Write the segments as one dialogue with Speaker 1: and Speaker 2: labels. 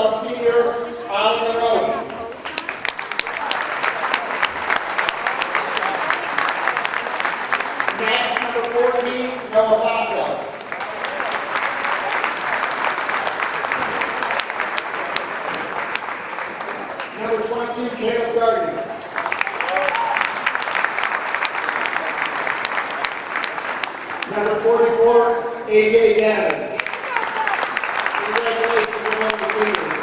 Speaker 1: 12 senior Oliver Owens. Next, number 14, Noah Faso. Number 22, Caleb Gardner. Number 44, AJ Gavin. Congratulations, you're one of the seniors.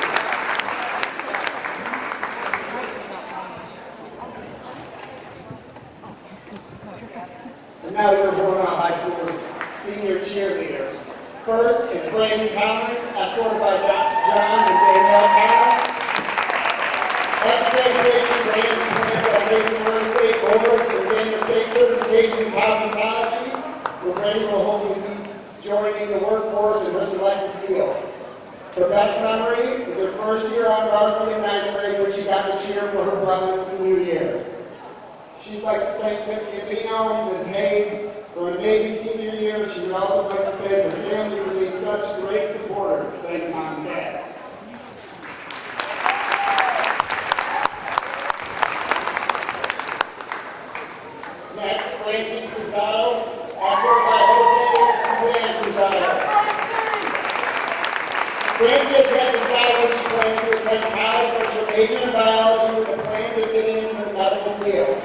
Speaker 1: And now your Hornell High School senior cheerleaders. First is Brandon Collins, escorted by John and Danielle Collins. After graduation, Brandon plans on taking Florida State over to the Daniel State certification in cosmetology, where Brandon will hopefully be joining the workforce in her selected field. Her best memory is her first year on varsity in 9th grade when she got to cheer for her brother's senior year. She'd like to thank Ms. Gambino and Ms. Hayes for an amazing senior year. She would also like to thank her family for being such great supporters. Thanks, Mom and Dad. Next, Francine Cruzado, escorted by Jose Suzanne Cruzado. Francie has yet to decide what she plans to attend college, but she'll major in biology with the plans of getting into the medical field.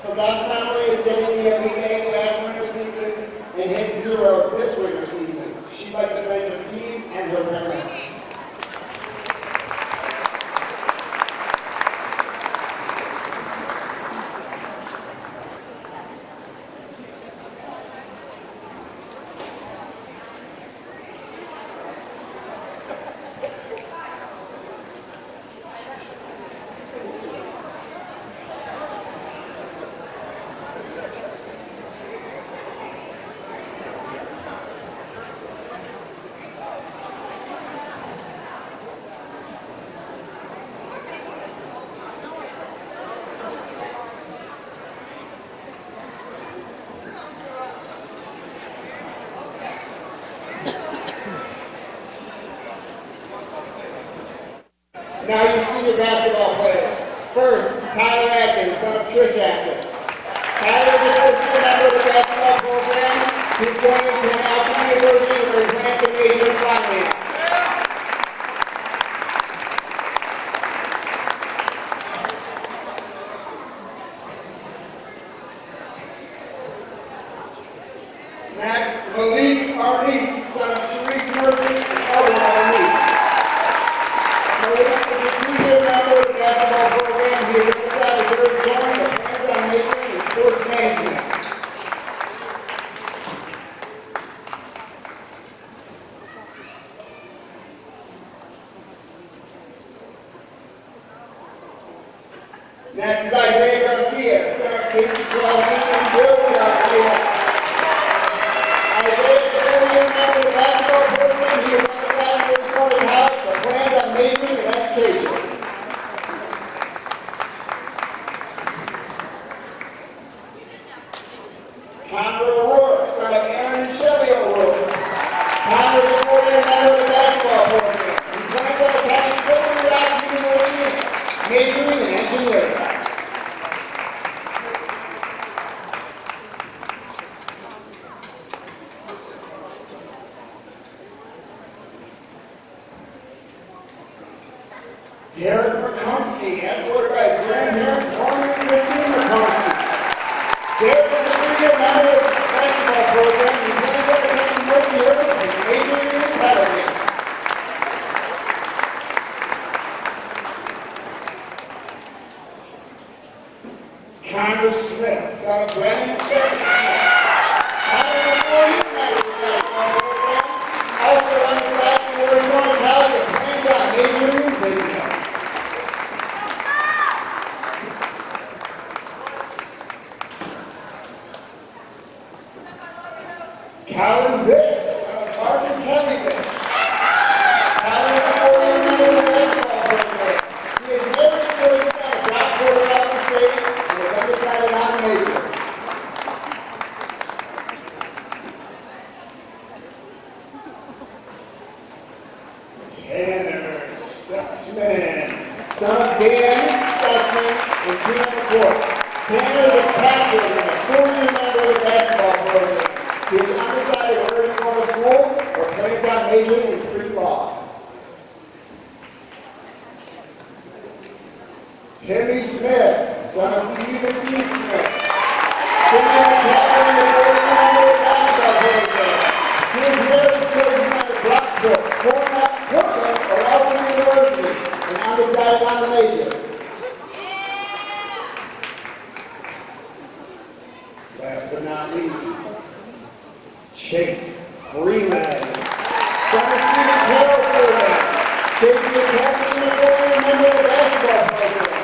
Speaker 1: Her best memory is getting the Elite Eight last winter season and hit zeros this winter season. She'd like to thank her team and her parents. Now you see your basketball players. First, Tyler Atkins, son of Trish Atkins. Tyler is the first year member of the basketball program. He's going to Alpine University where he plans to major in finance. Next, Malik Arnie, son of Therese Murphy and Elder Arnie. Malik is a two-year member of the basketball program. He has decided to join the plans on majoring in sports management. Next is Isaiah Garcia, son of Casey Crosby and Bill Garcia. Isaiah is a four-year member of the basketball program. He has decided to join college but plans on majoring in education. Connor O'Rourke, son of Aaron and Shelly O'Rourke. Connor is a four-year member of the basketball program. He plans on attending Silver Rock University, majoring in engineering. Derek McComsky, escorted by his grandparents, Hornell and Christine McComsky. Derek is a three-year member of the basketball program. He plans on attending Mercy Hills and majoring in intelligence. Connor Smith, son of Brennan Smith. Connor is a four-year member of the basketball program. Also undecided where he's going to college and plans on majoring in business. Colin Bish, son of Mark and Kelly Bish. Colin is a four-year member of the basketball program. He has never chosen a drop quarter out of the state and is undecided on a major. Stutzman. Son of Dan Stutzman and Tina McCourt. Tanner is a captain and a 4-year member of the basketball program. He is undecided whether to go to school or plans on majoring in pre-law. Timmy Smith, son of Stephen B. Smith. Timmy is a captain and a 4-year member of the basketball program. He is married to choices on the Blackbook, Hornell, Portland, or Livonia University, and undecided on the major. Last but not least, Chase Freeman. Son of Stephen Carroll Freeman. Chase is a captain and a 4-year member of the basketball program.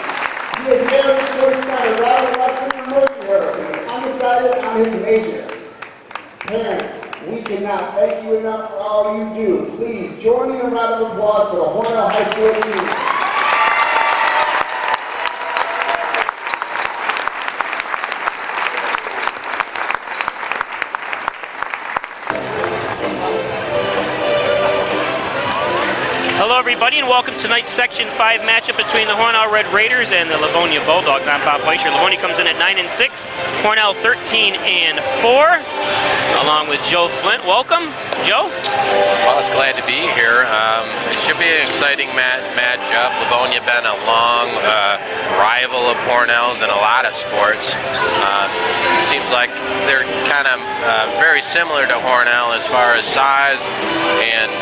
Speaker 1: He is married to choices on the Robert Western University, and is undecided on his major. Parents, we cannot thank you enough for all you do. Please join in a round of applause for the Hornell High School seniors.
Speaker 2: Hello everybody and welcome to tonight's Section 5 matchup between the Hornell Red Raiders and the Livonia Bulldogs. I'm Bob Weischer. Livonia comes in at 9-6, Hornell 13-4, along with Joe Flint. Welcome, Joe.
Speaker 3: Well, it's glad to be here. It should be an exciting matchup. Livonia been a long rival of Hornell's in a lot of sports. Seems like they're kind of very similar to Hornell as far as size, and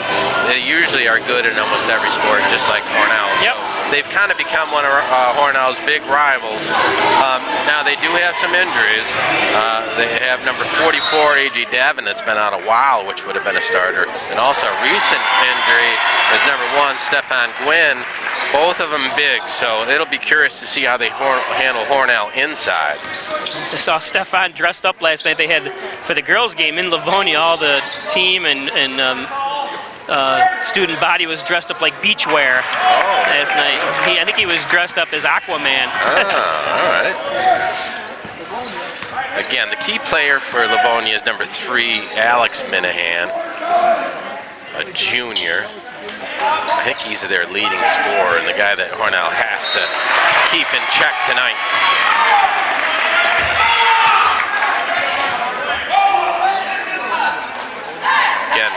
Speaker 3: they usually are good in almost every sport, just like Hornell.
Speaker 2: Yep.
Speaker 3: So they've kind of become one of Hornell's big rivals. Now they do have some injuries. They have number 44, A.J. Davin, that's been out a while, which would have been a starter. And also a recent injury is number 1, Stefan Gwynn. Both of them big, so it'll be curious to see how they handle Hornell inside.
Speaker 2: I saw Stefan dressed up last night. They had, for the girls' game in Livonia, all the team and student body was dressed up like beachwear last night. I think he was dressed up as Aquaman.
Speaker 3: All right. Again, the key player for Livonia is number 3, Alex Minahan, a junior. I think he's their leading scorer and the guy that Hornell has to keep in check tonight. Again,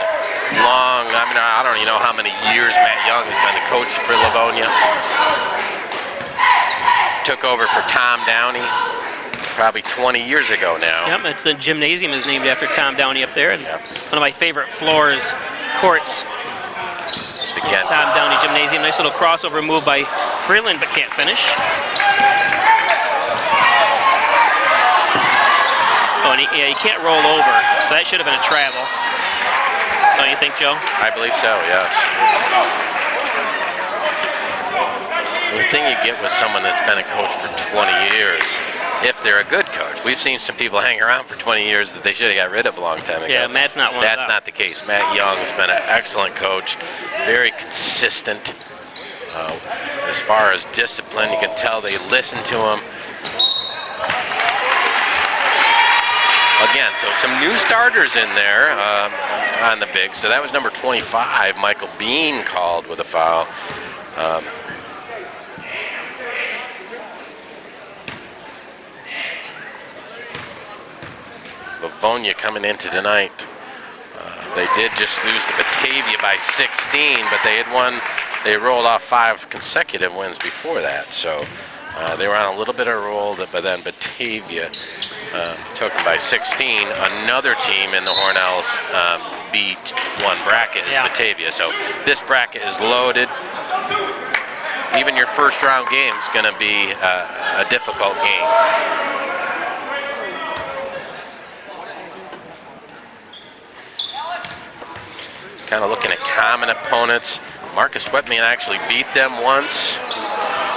Speaker 3: I don't even know how many years Matt Young has been the coach for Livonia. Took over for Tom Downey probably 20 years ago now.
Speaker 2: Yep, it's the gymnasium is named after Tom Downey up there. And one of my favorite floors, courts.
Speaker 3: Again,
Speaker 2: Tom Downey Gymnasium. Nice little crossover move by Freeland, but can't finish. Oh, and he can't roll over, so that should have been a travel. Don't you think, Joe?
Speaker 3: I believe so, yes. The thing you get with someone that's been a coach for 20 years, if they're a good coach. We've seen some people hang around for 20 years that they should have got rid of a long time ago.
Speaker 2: Yeah, Matt's not one of them.
Speaker 3: That's not the case. Matt Young has been an excellent coach, very consistent. As far as discipline, you can tell they listen to him. Again, so some new starters in there on the big. So that was number 25, Michael Bean, called with a foul. Livonia coming into tonight. They did just lose to Batavia by 16, but they had won. They rolled off 5 consecutive wins before that. So they were on a little bit of a roll, but then Batavia took them by 16. Another team in the Hornell's B1 bracket is Batavia. So this bracket is loaded. Even your first round game is going to be a difficult game. Kind of looking at common opponents. Marcus Whitman actually beat them once.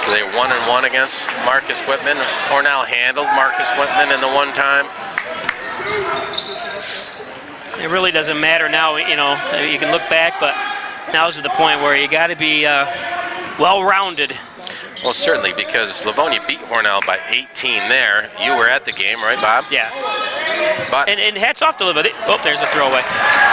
Speaker 3: So they 1-1 against Marcus Whitman. Hornell handled Marcus Whitman in the one time.
Speaker 2: It really doesn't matter now, you know, you can look back, but now's the point where you got to be well-rounded.
Speaker 3: Well, certainly, because Livonia beat Hornell by 18 there. You were at the game, right, Bob?
Speaker 2: Yeah.
Speaker 3: But
Speaker 2: And hats off to Livonia. Oh, there's a throwaway.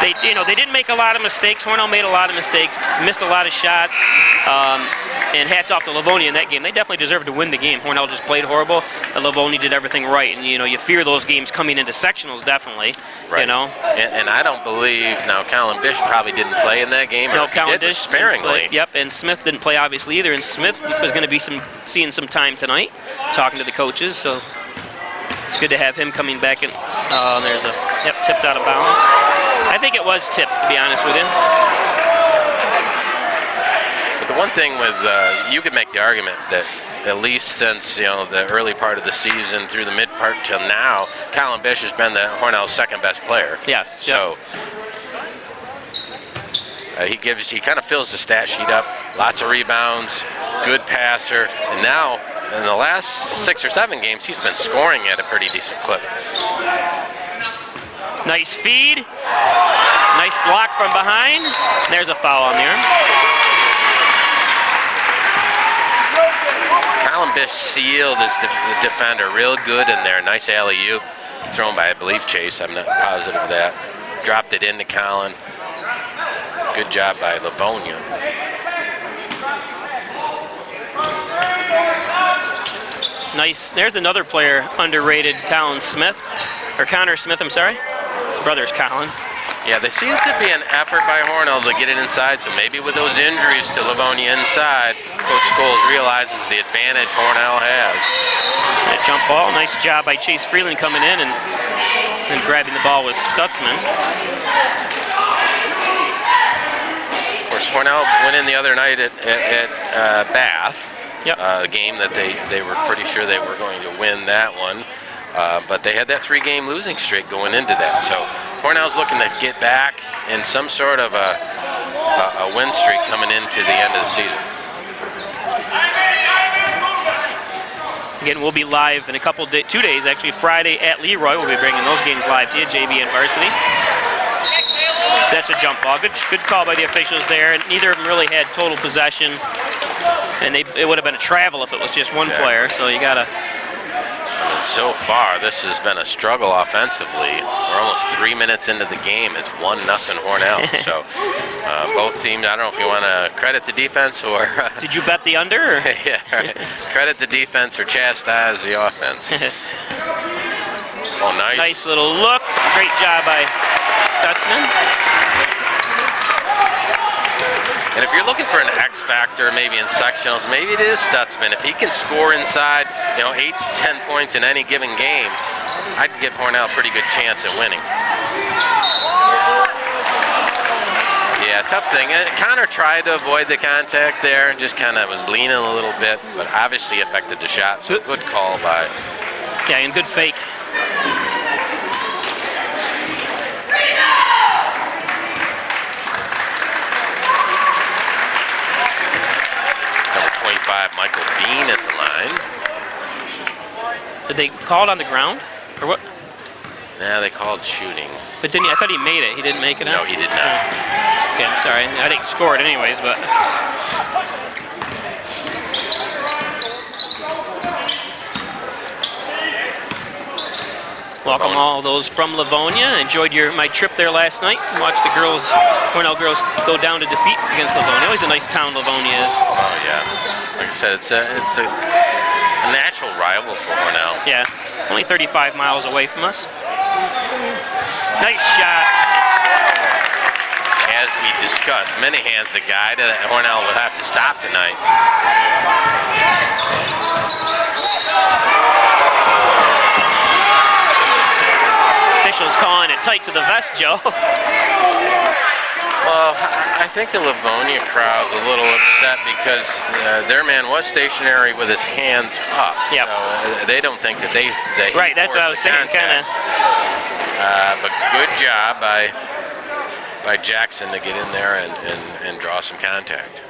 Speaker 2: They didn't make a lot of mistakes. Hornell made a lot of mistakes, missed a lot of shots, and hats off to Livonia in that game. They definitely deserved to win the game. Hornell just played horrible, and Livonia did everything right. And you fear those games coming into sectionals, definitely.
Speaker 3: right. And I don't believe now Colin Bish probably didn't play in that game.
Speaker 2: No,
Speaker 3: or if he
Speaker 2: Colin
Speaker 3: did,
Speaker 2: Bish
Speaker 3: sparingly.
Speaker 2: Yep, and Smith didn't play obviously either. And Smith was going to be seeing some time tonight, talking to the coaches. So it's good to have him coming back. And there's a tipped out of bounds. I think it was tipped, to be honest with you.
Speaker 3: But the one thing with you could make the argument that at least since the early part of the season through the mid part till now, Colin Bish has been the Hornell's second best player.
Speaker 2: Yes.
Speaker 3: So he kind of fills the stat sheet up. Lots of rebounds, good passer, and now in the last 6 or 7 games he's been scoring at a pretty decent clip.
Speaker 2: Nice feed. Nice block from behind. There's a foul on there.
Speaker 3: Colin Bish sealed his defender real good in there. Nice alley-oop thrown by, I believe, Chase. I'm not positive of that. Dropped it into Colin. Good job by Livonia.
Speaker 2: Nice. There's another player underrated, Connor Smith, I'm sorry. His brother's Colin.
Speaker 3: Yeah, there seems to be an effort by Hornell to get it inside, so maybe with those injuries to Livonia inside, Coach Scholes realizes the advantage Hornell has.
Speaker 2: That jump ball, nice job by Chase Freeland coming in and grabbing the ball with Stutzman.
Speaker 3: Of course, Hornell went in the other night at Bath, a game that they were pretty sure they were going to win that one. But they had that 3-game losing streak going into that. So Hornell's looking to get back in some sort of a win streak coming into the end of the season.
Speaker 2: Again, we'll be live in a couple 2 days, actually Friday at Leroy. We'll be bringing those games live to you, JV and Varsity. So that's a jump ball. Good call by the officials there. Neither of them really had total possession, and it would have been a travel if it was just one player. So you gotta.
Speaker 3: So far, this has been a struggle offensively. We're almost 3 minutes into the game. It's 1-0 Hornell. So both teams, I don't know if you want to credit the defense or...
Speaker 2: Did you bet the under? Or?
Speaker 3: Yeah, right. Credit the defense or chastise the offense. Oh, nice.
Speaker 2: Nice little look. Great job by Stutzman.
Speaker 3: And if you're looking for an X factor, maybe in sectionals, maybe it is Stutzman. If he can score inside, 8 to 10 points in any given game, I'd give Hornell a pretty good chance at winning. Yeah, tough thing. Connor tried to avoid the contact there, just kind of was leaning a little bit, but obviously affected the shot. So good call by.
Speaker 2: Yeah, and good fake.
Speaker 3: Number 25, Michael Bean at the line.
Speaker 2: Did they call it on the ground, or what?
Speaker 3: Yeah, they called shooting.
Speaker 2: But I thought he made it. He didn't make it out?
Speaker 3: No, he did not.
Speaker 2: Okay, I'm sorry. I didn't score it anyways, but. Welcome all those from Livonia. Enjoyed my trip there last night. Watched the Hornell girls go down to defeat against Livonia. Always a nice town, Livonia is.
Speaker 3: Oh yeah, like I said, it's a natural rival for Hornell.
Speaker 2: Yeah, only 35 miles away from us. Nice shot.
Speaker 3: As we discussed, many hands the guy that Hornell will have to stop tonight.
Speaker 2: Officials calling it tight to the vest, Joe.
Speaker 3: Well, I think the Livonia crowd's a little upset because their man was stationary with his hands up.
Speaker 2: Yep.
Speaker 3: So they don't think that they
Speaker 2: right, that's what I was saying, kind of.
Speaker 3: But good job by Jackson to get in there and draw some contact.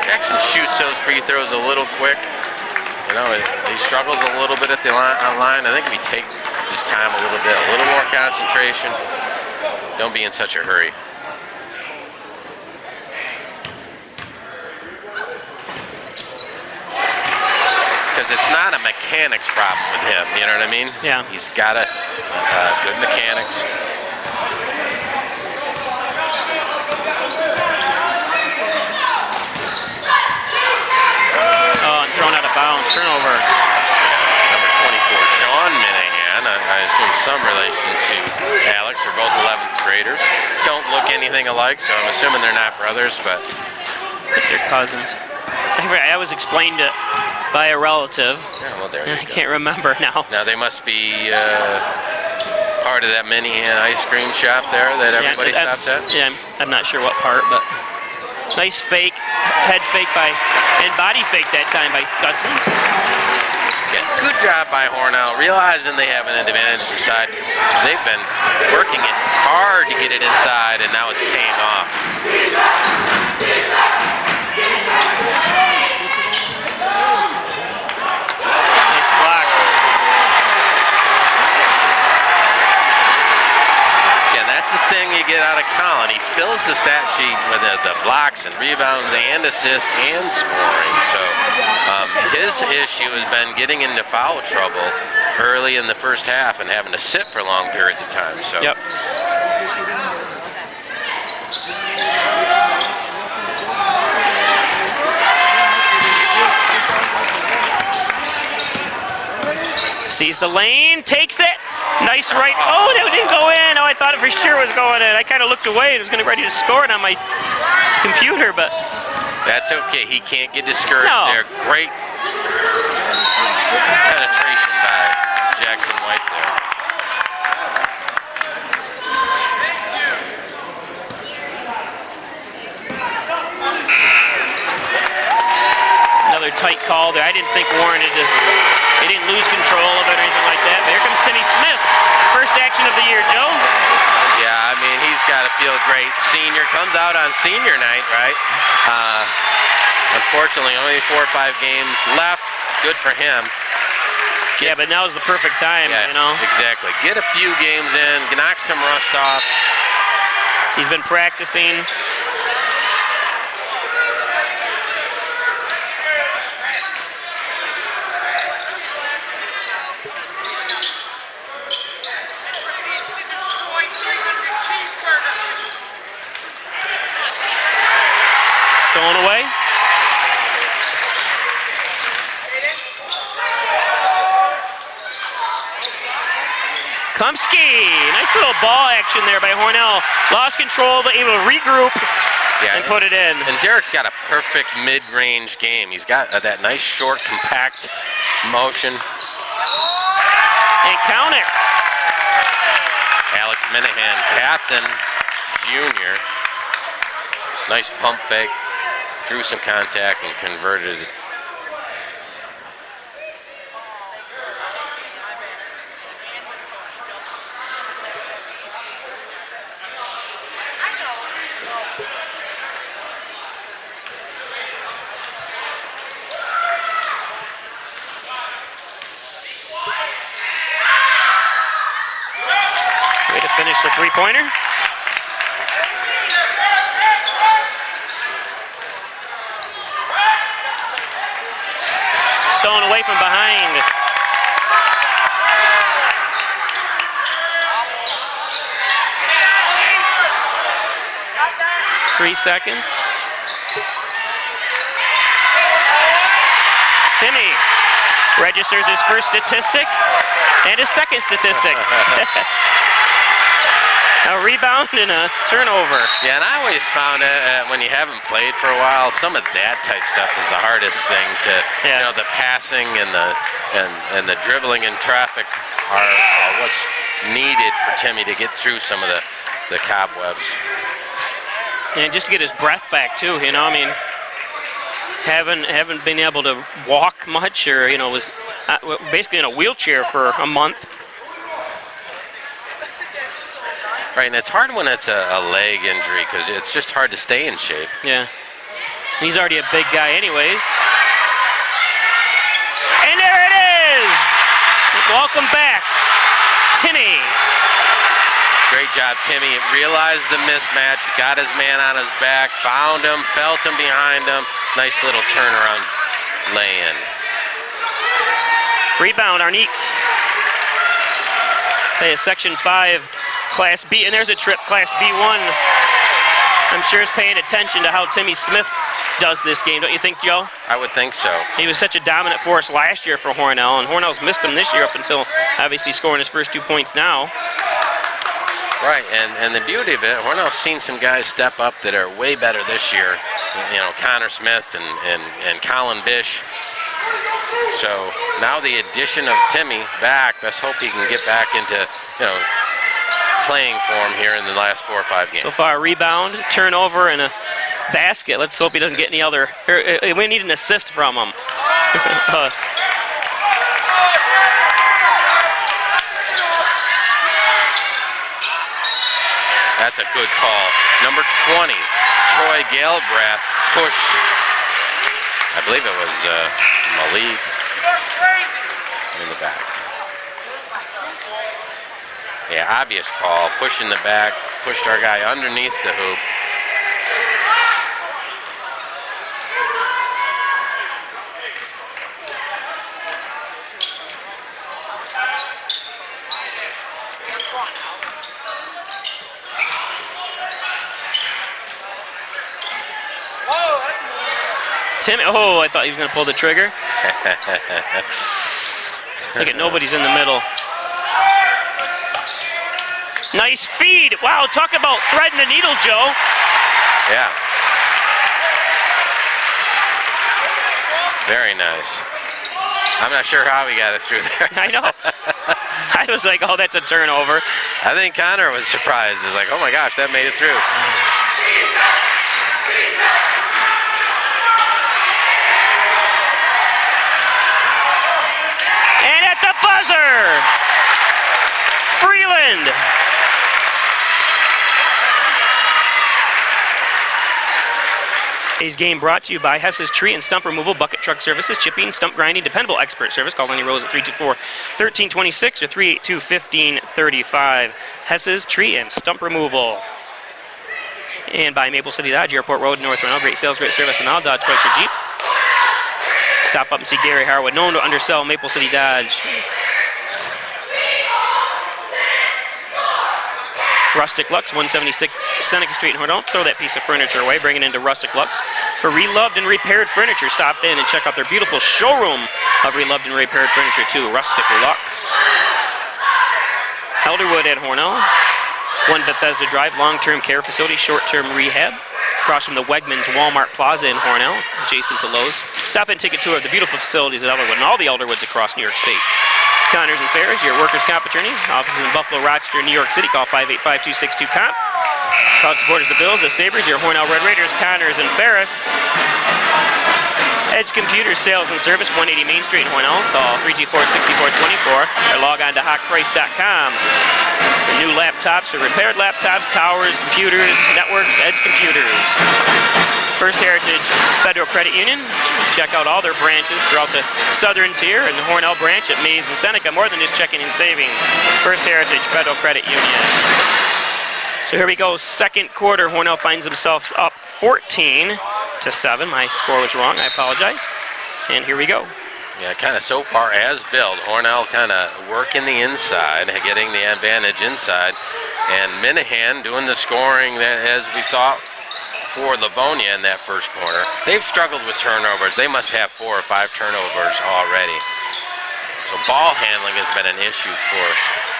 Speaker 3: Jackson shoots those free throws a little quick. He struggles a little bit at the line. I think if you take his time a little bit, a little more concentration, don't be in such a hurry. Because it's not a mechanics problem with him. You know what I mean?
Speaker 2: Yeah.
Speaker 3: He's got a good mechanics.
Speaker 2: Oh, and thrown out of bounds. Turnover.
Speaker 3: Number 24, Sean Minahan. I assume some relation to Alex. They're both 11th graders. Don't look anything alike, so I'm assuming they're not brothers, but
Speaker 2: they're cousins. I was explained it by a relative.
Speaker 3: Yeah, well, there you
Speaker 2: I
Speaker 3: go.
Speaker 2: can't remember now.
Speaker 3: Now they must be part of that Minahan ice cream shop there that everybody stops at.
Speaker 2: Yeah, I'm not sure what part, but nice fake, head fake and body fake that time by Stutzman.
Speaker 3: Yeah, good job by Hornell, realizing they have an advantage inside. They've been working it hard to get it inside, and now it's paying off.
Speaker 2: Nice block.
Speaker 3: Yeah, that's the thing you get out of Colin. He fills the stat sheet with the blocks and rebounds and assists and scoring. So his issue has been getting into foul trouble early in the first half and having to sit for long periods of time. So.
Speaker 2: Yep. Sees the lane, takes it. Nice right. Oh, that didn't go in. Oh, I thought it for sure was going in. I kind of looked away and was going to ready to score it on my computer, but
Speaker 3: That's okay. He can't get discouraged
Speaker 2: No.
Speaker 3: there. Great penetration by Jackson White there.
Speaker 2: another tight call there. I didn't think warranted. He didn't lose control of it or anything like that. But here comes Timmy Smith. First action of the year, Joe.
Speaker 3: Yeah, I mean, he's got to feel great. Senior comes out on senior night, right? Unfortunately, only 4 or 5 games left. Good for him.
Speaker 2: Yeah, but now's the perfect time, you know.
Speaker 3: Exactly. Get a few games in, knock some rust off.
Speaker 2: He's been practicing. Stolen away. Kumsky, nice little ball action there by Hornell. Lost control, but able to regroup and put it in.
Speaker 3: And Derek's got a perfect mid-range game. He's got that nice, short, compact motion.
Speaker 2: And count it.
Speaker 3: Alex Minahan, captain, junior. Nice pump fake. Drew some contact and converted it.
Speaker 2: Way to finish the three-pointer. Stolen away from behind. Three seconds. Timmy registers his first statistic and his second statistic. A rebound and a turnover.
Speaker 3: Yeah, and I always found when you haven't played for a while, some of that type stuff is the hardest thing to, you know, the passing and the dribbling in traffic are what's needed for Timmy to get through some of the cobwebs.
Speaker 2: And just to get his breath back too, you know, I mean, haven't been able to walk much, or, you know, was basically in a wheelchair for a month.
Speaker 3: Right, and it's hard when it's a leg injury because it's just hard to stay in shape.
Speaker 2: Yeah. He's already a big guy anyways. And there it is! Welcome back, Timmy.
Speaker 3: Great job, Timmy. Realized the mismatch, got his man on his back, found him, felt him behind him. Nice little turnaround lay-in.
Speaker 2: Rebound, Arniques. Hey, Section 5, Class B, and there's a trip, Class B1. I'm sure is paying attention to how Timmy Smith does this game, don't you think, Joe?
Speaker 3: I would think so.
Speaker 2: He was such a dominant force last year for Hornell, and Hornell's missed him this year up until obviously scoring his first 2 points now.
Speaker 3: Right, and the beauty of it, Hornell's seen some guys step up that are way better this year. You know, Connor Smith and Colin Bish. So now the addition of Timmy back, let's hope he can get back into, you know, playing form here in the last 4 or 5 games.
Speaker 2: So far, a rebound, turnover, and a basket. Let's hope he doesn't get any other. We need an assist from him.
Speaker 3: That's a good call. Number 20, Troy Galbraith pushed, I believe it was Malik in the back. Yeah, obvious call, pushing the back, pushed our guy underneath the hoop.
Speaker 2: Oh, I thought he was going to pull the trigger. Look at nobody's in the middle. Nice feed. Wow, talk about threading the needle, Joe.
Speaker 3: Yeah. Very nice. I'm not sure how he got it through there.
Speaker 2: I know. I was like, oh, that's a turnover.
Speaker 3: I think Connor was surprised. He was like, oh my gosh, that made it through.
Speaker 2: And at the buzzer, Freeland. Today's game brought to you by Hess's Tree and Stump Removal, Bucket Truck Services, Chipping, Stump Grinding, Dependable Expert Service. Call Lenny Rose at 324-1326 or 382-1535. Hess's Tree and Stump Removal. And by Maple City Dodge, Airport Road, North Renal. Great sales, great service, and all Dodge, Chrysler, Jeep. Stop up and see Gary Harwood, known to undersell Maple City Dodge. Rustic Lux, 176 Seneca Street in Hornell. Throw that piece of furniture away, bring it into Rustic Lux. For reloved and repaired furniture, stop in and check out their beautiful showroom of reloved and repaired furniture too, Rustic Lux. Elderwood at Hornell. 1 Bethesda Drive, long-term care facility, short-term rehab. Across from the Wegmans Walmart Plaza in Hornell, adjacent to Lowe's. Stop in and take a tour of the beautiful facilities at Elderwood and all the Elderwoods across New York State. Connors and Ferris, your workers' comp attorneys. Offices in Buffalo, Rochester, New York City. Call 585-262-COMP. Proud supporters of the Bills, the Sabres, your Hornell Red Raiders, Connors and Ferris. Edge Computers Sales and Service, 180 Main Street in Hornell. Call 324-6424 or log on to hawkprice.com. For new laptops or repaired laptops, towers, computers, networks, Edge Computers. First Heritage Federal Credit Union. Check out all their branches throughout the southern tier and the Hornell branch at Mays and Seneca. More than just checking in savings. First Heritage Federal Credit Union. So here we go, second quarter. Hornell finds themselves up 14-7. My score was wrong, I apologize. And here we go.
Speaker 3: Yeah, kind of so far as built. Hornell kind of working the inside, getting the advantage inside. And Minahan doing the scoring that, as we thought, for Livonia in that first quarter. They've struggled with turnovers. They must have 4 or 5 turnovers already. So ball handling has been an issue for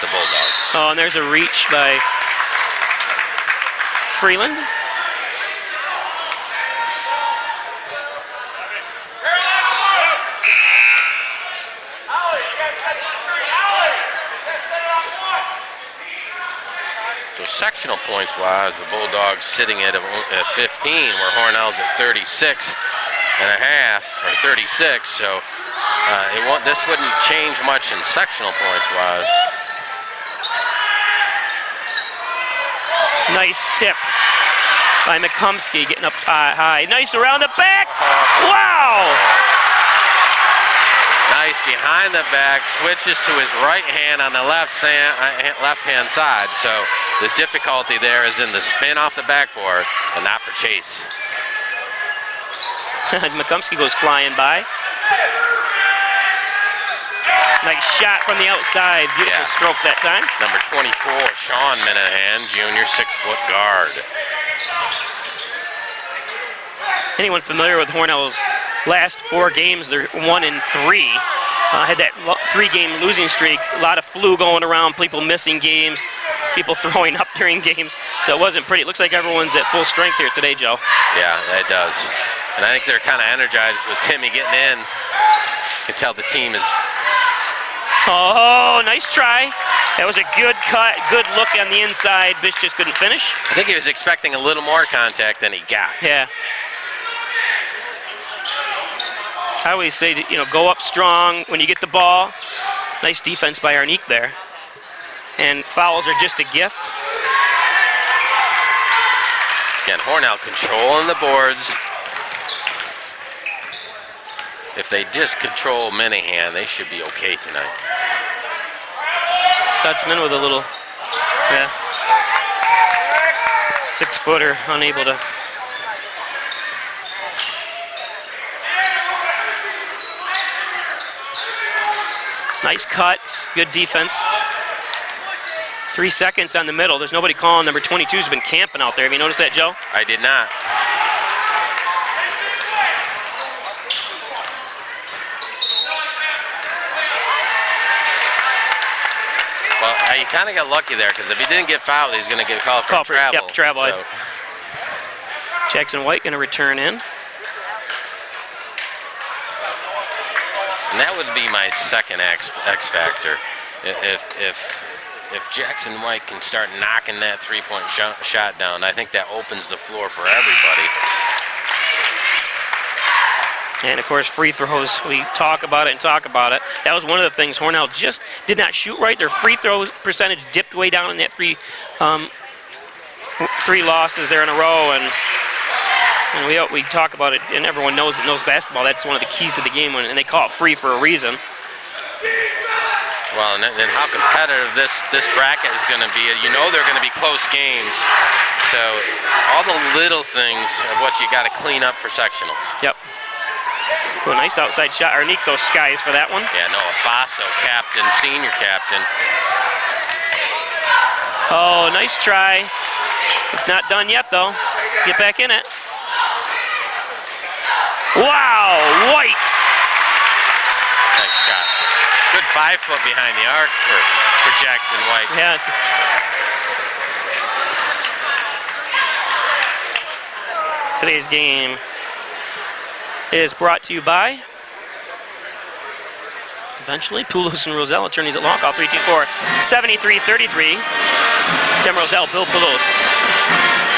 Speaker 3: the Bulldogs.
Speaker 2: Oh, and there's a reach by Freeland.
Speaker 3: So sectional points wise, the Bulldogs sitting at 15, where Hornell's at 36 and a half, or 36. So this wouldn't change much in sectional points wise.
Speaker 2: Nice tip by McCumsky, getting up high. Nice around the back. Wow!
Speaker 3: Nice behind the back, switches to his right hand on the left-hand side. So the difficulty there is in the spin off the backboard, and not for Chase.
Speaker 2: McCumsky goes flying by. Nice shot from the outside. Beautiful stroke that time.
Speaker 3: Number 24, Sean Minahan, junior, 6-foot guard.
Speaker 2: Anyone familiar with Hornell's last 4 games, they're 1-3. Had that 3-game losing streak. A lot of flu going around, people missing games, people throwing up during games. So it wasn't pretty. It looks like everyone's at full strength here today, Joe.
Speaker 3: Yeah, it does. And I think they're kind of energized with Timmy getting in. You can tell the team is...
Speaker 2: Oh, nice try. That was a good cut, good look on the inside. Bish just couldn't finish.
Speaker 3: I think he was expecting a little more contact than he got.
Speaker 2: Yeah. I always say, you know, go up strong when you get the ball. Nice defense by Arnique there. And fouls are just a gift.
Speaker 3: Again, Hornell controlling the boards. If they just control Minahan, they should be okay tonight.
Speaker 2: Stutzman with a little, 6-footer, unable to. Nice cuts, good defense. 3 seconds on the middle. There's nobody calling. Number 22's been camping out there. Have you noticed that, Joe?
Speaker 3: I did not. Well, you kind of got lucky there, because if he didn't get fouled, he's going to get called for travel.
Speaker 2: Yep, travel.
Speaker 3: So.
Speaker 2: Jackson White going to return in.
Speaker 3: And that would be my second X factor. If Jackson White can start knocking that three-point shot down, I think that opens the floor for everybody.
Speaker 2: And, of course, free throws. We talk about it and talk about it. That was one of the things Hornell just did not shoot right. Their free throw percentage dipped way down in that three losses there in a row. And we talk about it, and everyone knows basketball. That's one of the keys to the game, and they call it free for a reason.
Speaker 3: Well, and then how competitive this bracket is going to be. You know they're going to be close games. So all the little things of what you got to clean up for sectionals.
Speaker 2: Yep. Oh, nice outside shot. Arnique, those skies for that one.
Speaker 3: Yeah, Noah Faso, captain, senior captain.
Speaker 2: Oh, nice try. It's not done yet, though. Get back in it. Wow, White.
Speaker 3: Nice shot. Good 5 foot behind the arc for Jackson White.
Speaker 2: Yes. Today's game is brought to you by, eventually, Poulos and Roselle, attorneys at law. Call 324-7333. Tim Roselle, Bill Poulos.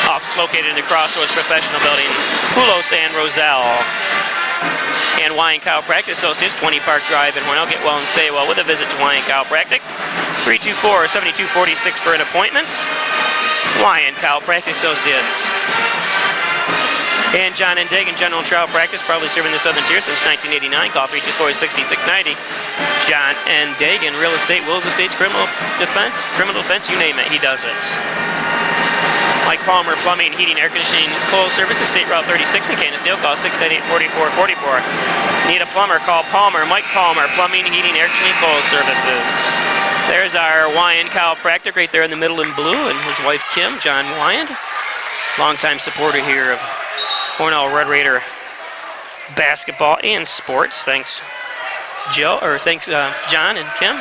Speaker 2: Office located in the Crossroads Professional Building. Poulos and Roselle. And Wine Chiropractic Associates, 20 Park Drive in Hornell. Get well and stay well with a visit to Wine Chiropractic. 324-7246 for an appointment. Wine Chiropractic Associates. And John and Dagan, General Trial Practice, probably serving the Southern Tier since 1989. Call 324-6690. John and Dagan, Real Estate, Wills Estates, criminal defense, you name it, he does it. Mike Palmer, Plumbing, Heating, Air Conditioning, Coil Services, State Route 36 in Canisteo. Call 698-4444. Need a plumber? Call Palmer, Mike Palmer, Plumbing, Heating, Air Conditioning, Coil Services. There's our Wyand chiropractic right there in the middle in blue, and his wife Kim, John Wyand, longtime supporter here of Hornell Red Raider basketball and sports. Thanks, Joe, or thanks, John and Kim.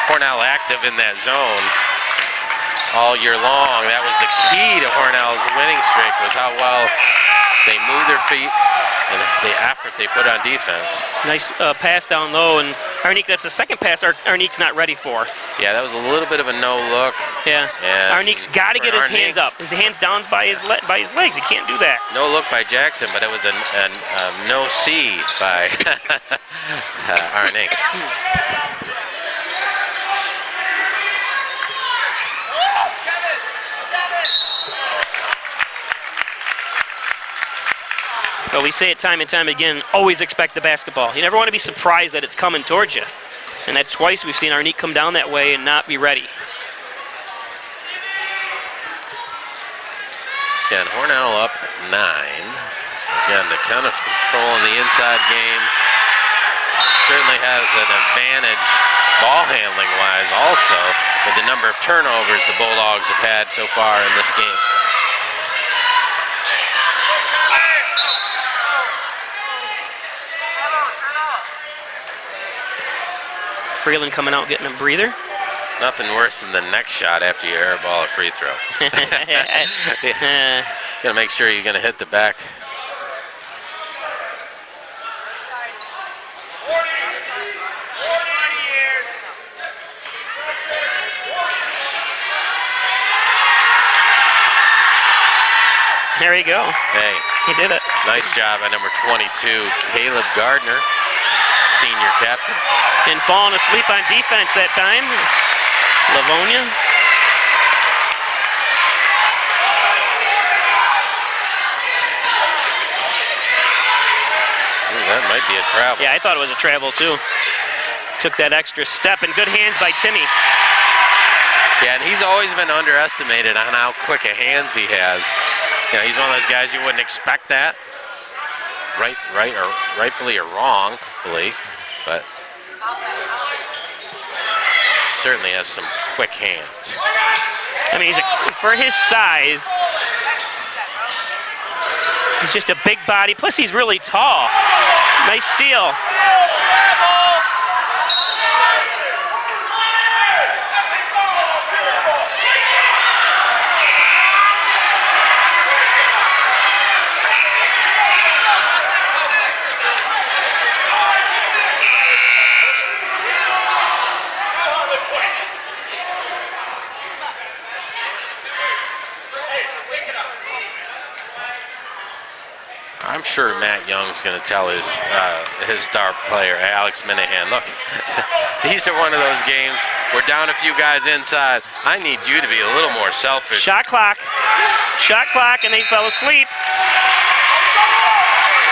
Speaker 3: Hornell active in that zone all year long. That was the key to Hornell's winning streak, was how well they moved their feet and the effort they put on defense.
Speaker 2: Nice pass down low, and Arnique, that's the second pass Arnique's not ready for.
Speaker 3: Yeah, that was a little bit of a no look.
Speaker 2: Yeah, Arnique's got to get his hands up. His hands down by his legs. He can't do that.
Speaker 3: No look by Jackson, but it was a no see by Arnique.
Speaker 2: But we say it time and time again, always expect the basketball. You never want to be surprised that it's coming towards you. And that's twice we've seen Arnique come down that way and not be ready.
Speaker 3: Again, Hornell up 9. Again, the kind of control in the inside game certainly has an advantage ball handling wise also with the number of turnovers the Bulldogs have had so far in this game.
Speaker 2: Freeland coming out getting a breather.
Speaker 3: Nothing worse than the next shot after you airball a free throw. Gotta make sure you're gonna hit the back.
Speaker 2: There you go.
Speaker 3: Hey,
Speaker 2: he did it.
Speaker 3: Nice job by number 22, Caleb Gardner, senior captain.
Speaker 2: And falling asleep on defense that time, Livonia.
Speaker 3: Ooh, that might be a travel.
Speaker 2: Yeah, I thought it was a travel too. Took that extra step, and good hands by Timmy.
Speaker 3: Yeah, and he's always been underestimated on how quick a hands he has. You know, he's one of those guys you wouldn't expect that, rightfully or wrongfully, but certainly has some quick hands.
Speaker 2: I mean, for his size, he's just a big body. Plus, he's really tall. Nice steal.
Speaker 3: I'm sure Matt Young's going to tell his star player, Alex Minahan, look, these are one of those games, we're down a few guys inside. I need you to be a little more selfish.
Speaker 2: Shot clock, and they fell asleep.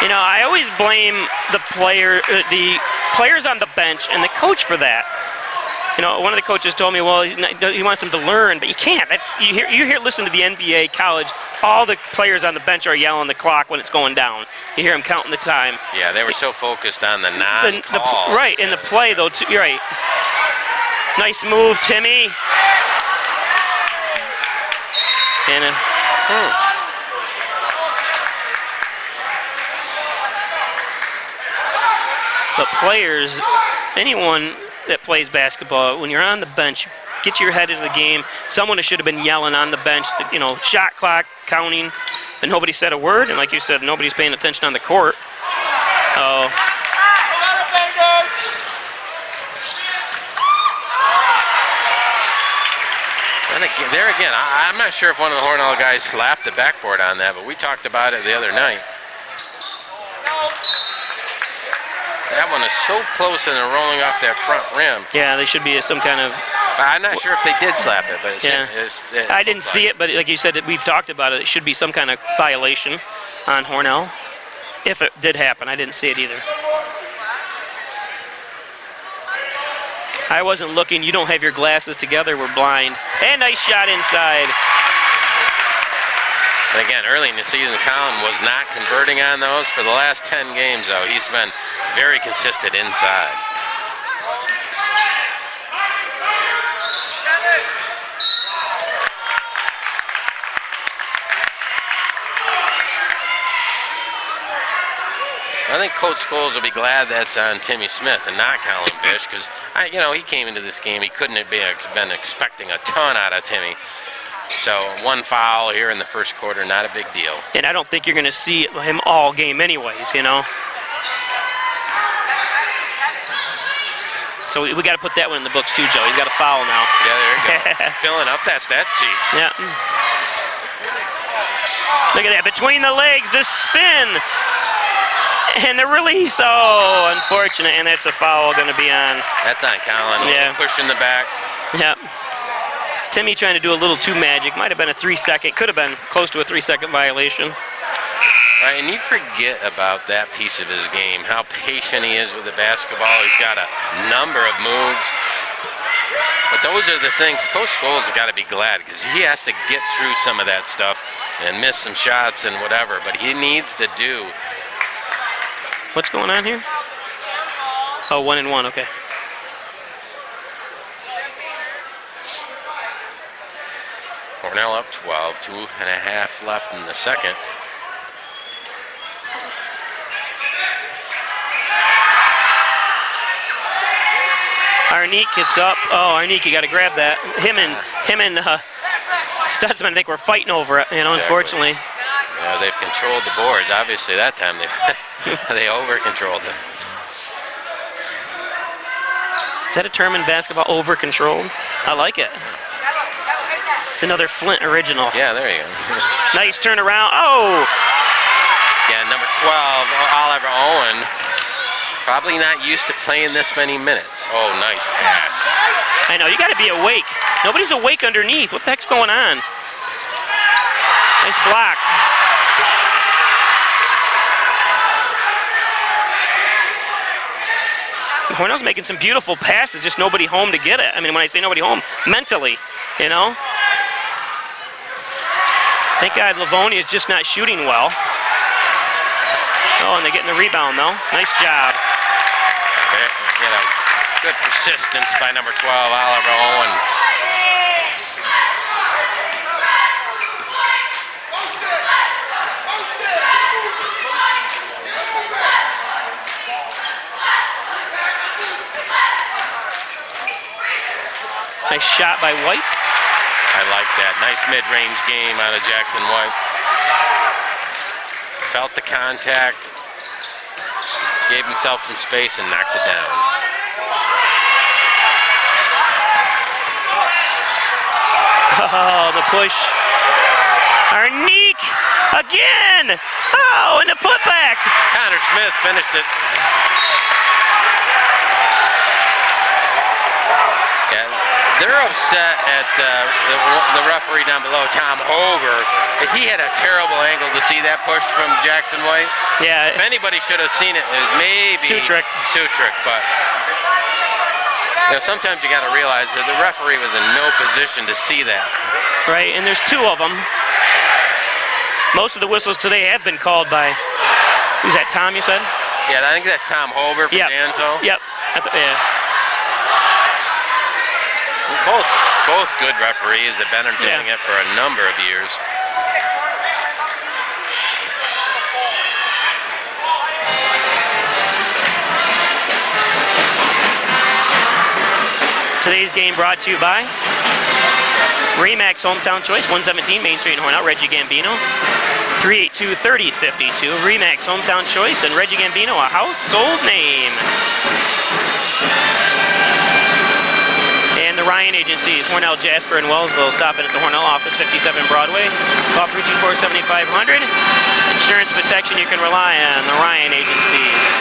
Speaker 2: You know, I always blame the players on the bench and the coach for that. You know, one of the coaches told me, well, he wants them to learn, but you can't. You hear. Listen to the NBA, college. All the players on the bench are yelling the clock when it's going down. You hear them counting the time.
Speaker 3: Yeah, they were so focused on the non-call.
Speaker 2: Right, in the play though. You're right. Nice move, Timmy. And but players, anyone that plays basketball, when you're on the bench, get your head into the game. Someone should have been yelling on the bench, you know, shot clock, counting, and nobody said a word. And like you said, nobody's paying attention on the court. Oh.
Speaker 3: And again, I'm not sure if one of the Hornell guys slapped the backboard on that, but we talked about it the other night. That one is so close and they're rolling off that front rim.
Speaker 2: Yeah, they should be some kind of...
Speaker 3: I'm not sure if they did slap it, but
Speaker 2: I didn't see it, but like you said, we've talked about it. It should be some kind of violation on Hornell. If it did happen, I didn't see it either. I wasn't looking. You don't have your glasses together. We're blind. And nice shot inside.
Speaker 3: And again, early in the season, Colin was not converting on those. For the last 10 games, though, he's been very consistent inside. I think Coach Scholes will be glad that's on Timmy Smith and not Colin Bish, because he came into this game, he couldn't have been expecting a ton out of Timmy. So one foul here in the first quarter, not a big deal.
Speaker 2: And I don't think you're going to see him all game anyways, you know. So we got to put that one in the books too, Joe. He's got a foul now.
Speaker 3: Yeah, there you go. Filling up that stat sheet.
Speaker 2: Yeah. Look at that, between the legs, this spin. And the release, oh, unfortunate, and that's a foul going to be on.
Speaker 3: That's on Colin.
Speaker 2: Yeah.
Speaker 3: Pushing the back.
Speaker 2: Yep. Timmy trying to do a little too magic. Might have been a 3-second, could have been close to a 3-second violation.
Speaker 3: Right, and you forget about that piece of his game, how patient he is with the basketball. He's got a number of moves. But those are the things, Coach Scholes has got to be glad because he has to get through some of that stuff and miss some shots and whatever. But he needs to do.
Speaker 2: What's going on here? Oh, 1-1, okay.
Speaker 3: Hornell up 12, 2.5 left in the second.
Speaker 2: Arnique gets up. Oh, Arnique, you got to grab that. Him and Stutzman, I think, were fighting over it. Unfortunately.
Speaker 3: Yeah, they've controlled the boards. Obviously, that time they over-controlled it.
Speaker 2: Is that a term in basketball? Over-controlled. I like it. It's another Flint original.
Speaker 3: Yeah, there you go.
Speaker 2: Nice turnaround. Oh!
Speaker 3: Yeah, number 12, Oliver Owen. Probably not used to playing this many minutes. Oh, nice pass.
Speaker 2: I know, you got to be awake. Nobody's awake underneath. What the heck's going on? Nice block. Hornell's making some beautiful passes, just nobody home to get it. I mean, when I say nobody home, mentally, Thank God Livonia is just not shooting well. Oh, and they're getting the rebound, though. Nice job.
Speaker 3: Good persistence by number 12, Oliver Owen.
Speaker 2: Nice shot by White.
Speaker 3: I like that. Nice mid-range game out of Jackson White. Felt the contact, gave himself some space, and knocked it down.
Speaker 2: Oh, the push. Arnique again. Oh, and the putback.
Speaker 3: Connor Smith finished it. Yeah, they're upset at the referee down below, Tom Hoger. He had a terrible angle to see that push from Jackson White.
Speaker 2: Yeah.
Speaker 3: If anybody should have seen it, it was maybe
Speaker 2: Sutrick,
Speaker 3: but sometimes you got to realize that the referee was in no position to see that.
Speaker 2: Right, and there's two of them. Most of the whistles today have been called by, who's that, Tom, you said?
Speaker 3: Yeah, I think that's Tom Hober from Danville.
Speaker 2: Yep. Yeah.
Speaker 3: Both good referees have been doing it for a number of years.
Speaker 2: Today's game brought to you by Remax Hometown Choice, 117 Main Street in Hornell, Reggie Gambino, 382-3052. Remax Hometown Choice and Reggie Gambino, a household name. And the Ryan Agencies, Hornell, Jasper, and Wellsville. Stop in at the Hornell office, 57 Broadway. Call 324-7500. Insurance protection you can rely on, the Ryan Agencies.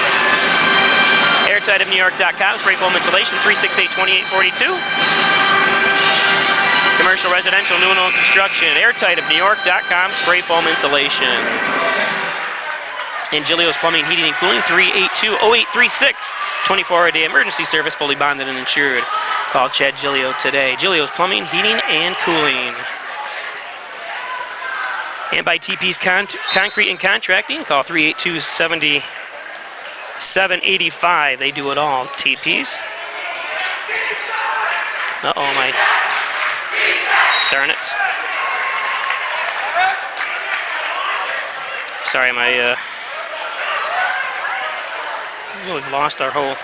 Speaker 2: Airtightofnewyork.com, spray foam insulation, 368-2842. Commercial, residential, new and old construction, airtightofnewyork.com, spray foam insulation. And Gilio's Plumbing, Heating, and Cooling, 382-0836. 24-hour-a-day emergency service, fully bonded and insured. Call Chad Gilio today. Gilio's Plumbing, Heating, and Cooling. And by TP's Concrete and Contracting, call 382-785. They do it all. TP's. Uh-oh, my. Darn it. Sorry, my. We've lost our whole.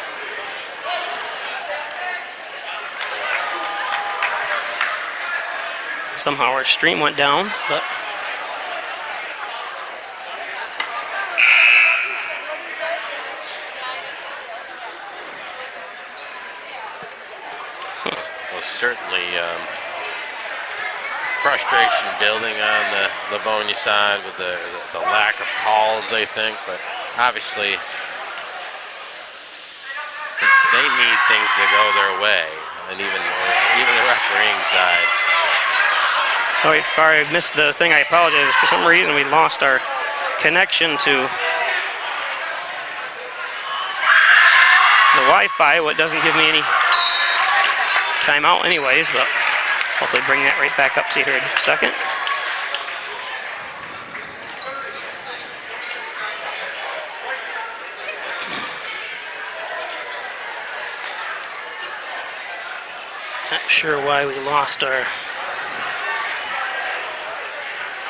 Speaker 2: Somehow our stream went down, but.
Speaker 3: Well, certainly frustration building on the Livonia side with the lack of calls, they think, but obviously they need things to go their way, and even the refereeing side.
Speaker 2: Sorry if I missed the thing, I apologize. For some reason we lost our connection to the Wi-Fi, what doesn't give me any timeout anyways, but hopefully bring that right back up to here in a second. Not sure why we lost our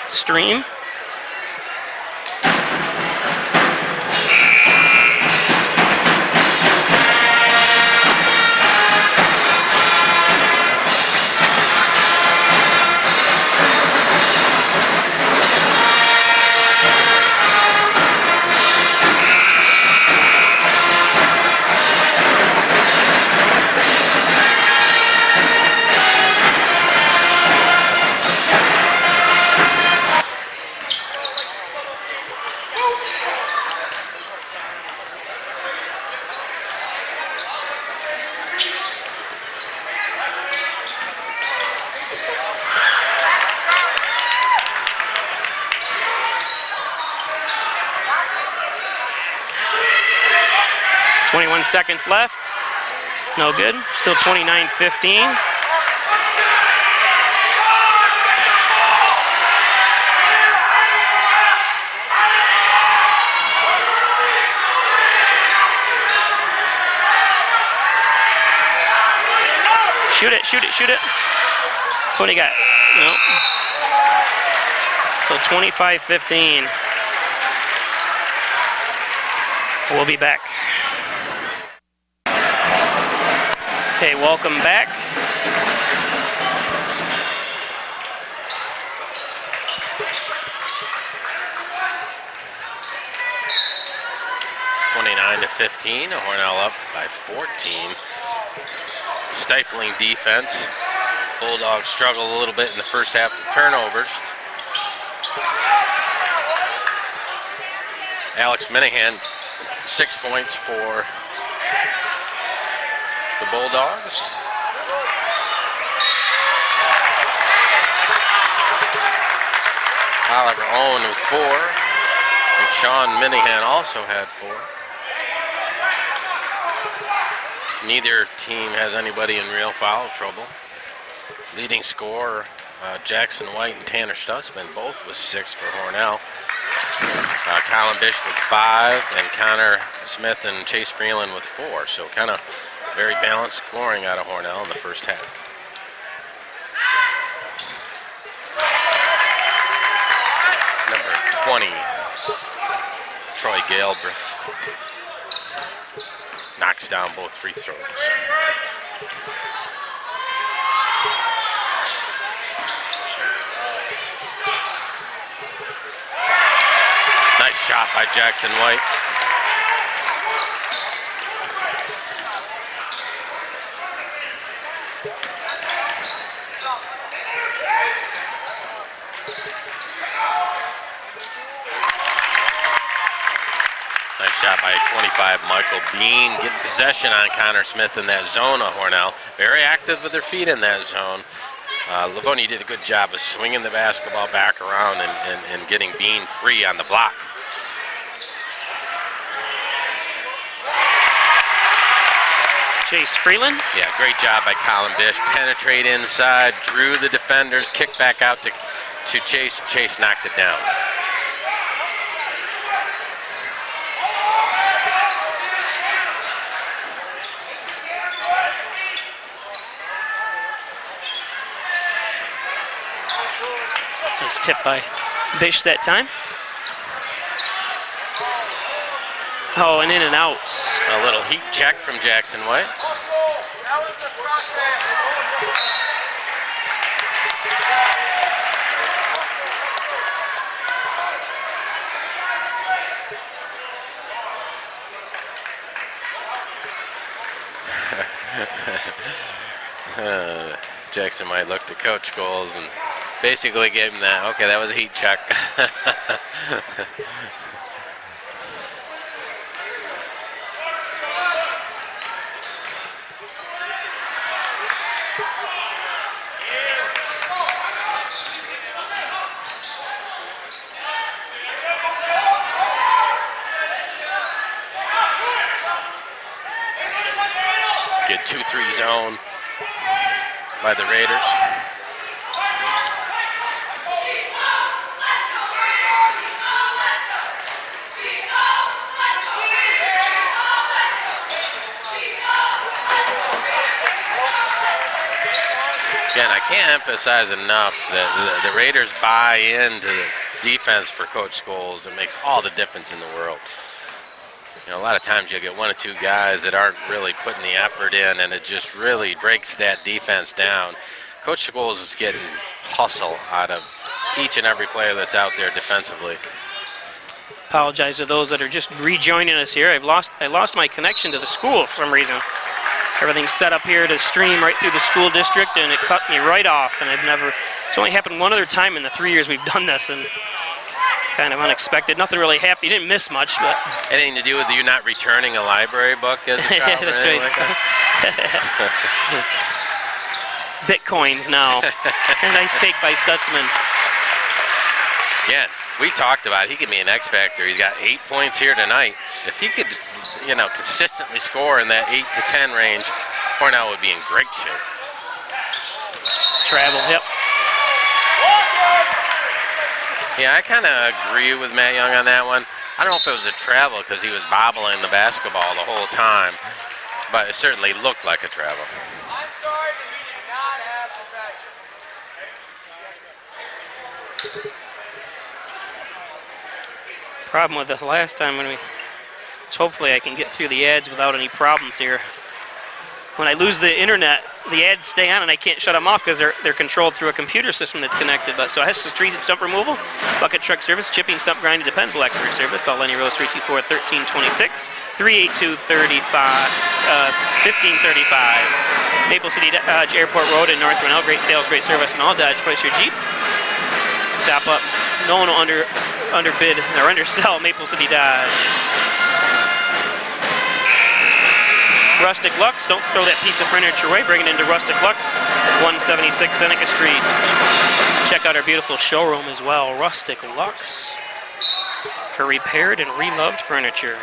Speaker 2: stream. Seconds left. No good. Still 29-15. Shoot it, shoot it, shoot it. What do you got? No. So 25-15. We'll be back. Okay, welcome back. (29-15).
Speaker 3: Hornell up by 14. Stifling defense. Bulldogs struggle a little bit in the first half with turnovers. Alex Minahan, 6 points for the Bulldogs. Oliver Owen with 4. And Sean Minahan also had 4. Neither team has anybody in real foul trouble. Leading scorer, Jackson White and Tanner Stutzman, both with 6 for Hornell. Colin Bish with 5, and Connor Smith and Chase Freeland with 4. So kind of very balanced scoring out of Hornell in the first half. Number 20, Troy Galbraith, knocks down both free throws. Nice shot by Jackson White. Nice shot by 25, Michael Bean, getting possession on Connor Smith in that zone of Hornell. Very active with their feet in that zone. Livonia did a good job of swinging the basketball back around and getting Bean free on the block.
Speaker 2: Chase Freeland.
Speaker 3: Yeah, great job by Colin Bish. Penetrate inside, drew the defenders, kicked back out to Chase. Chase knocked it down.
Speaker 2: Nice tip by Bish that time. Oh, and in and out.
Speaker 3: A little heat check from Jackson White. Jackson White looked at Coach Goals and basically gave him that. Okay, that was a heat check. 2-3 zone by the Raiders. Again, I can't emphasize enough that the Raiders buy into the defense for Coach Scholes. It makes all the difference in the world. You know, a lot of times you'll get 1 or 2 guys that aren't really putting the effort in, and it just really breaks that defense down. Coach Scholes is getting hustle out of each and every player that's out there defensively.
Speaker 2: Apologize to those that are just rejoining us here. I lost my connection to the school for some reason. Everything's set up here to stream right through the school district, and it cut me right off. And it's only happened one other time in the 3 years we've done this, and kind of unexpected. Nothing really happened. You didn't miss much, but
Speaker 3: anything to do with you not returning a library book as a child?
Speaker 2: Yeah, that's right.
Speaker 3: Like
Speaker 2: Bitcoins now. A nice take by Stutzman.
Speaker 3: Again, we talked about it. He could be an X factor. He's got 8 points here tonight. If he could, you know, consistently score in that 8 to 10 range, Hornell would be in great shape.
Speaker 2: Travel, yep.
Speaker 3: Yeah, I kind of agree with Matt Young on that one. I don't know if it was a travel because he was bobbling the basketball the whole time, but it certainly looked like a travel.
Speaker 4: I'm sorry, but he did not have possession.
Speaker 2: Problem with the last time when hopefully I can get through the ads without any problems here. When I lose the internet, the ads stay on and I can't shut them off because they're controlled through a computer system that's connected. But so Hess's trees and stump removal, bucket truck service, chipping, stump grinding, dependable expert service. Call Lenny Rose 324-1326, 382-1535. Maple City Dodge Airport Road in North Renell. Great sales, great service, and all Dodge Chrysler Jeep. Stop up. No one will underbid or undersell Maple City Dodge. Rustic Lux, don't throw that piece of furniture away. Bring it into Rustic Lux, 176 Seneca Street. Check out our beautiful showroom as well, Rustic Lux, for repaired and reloved furniture.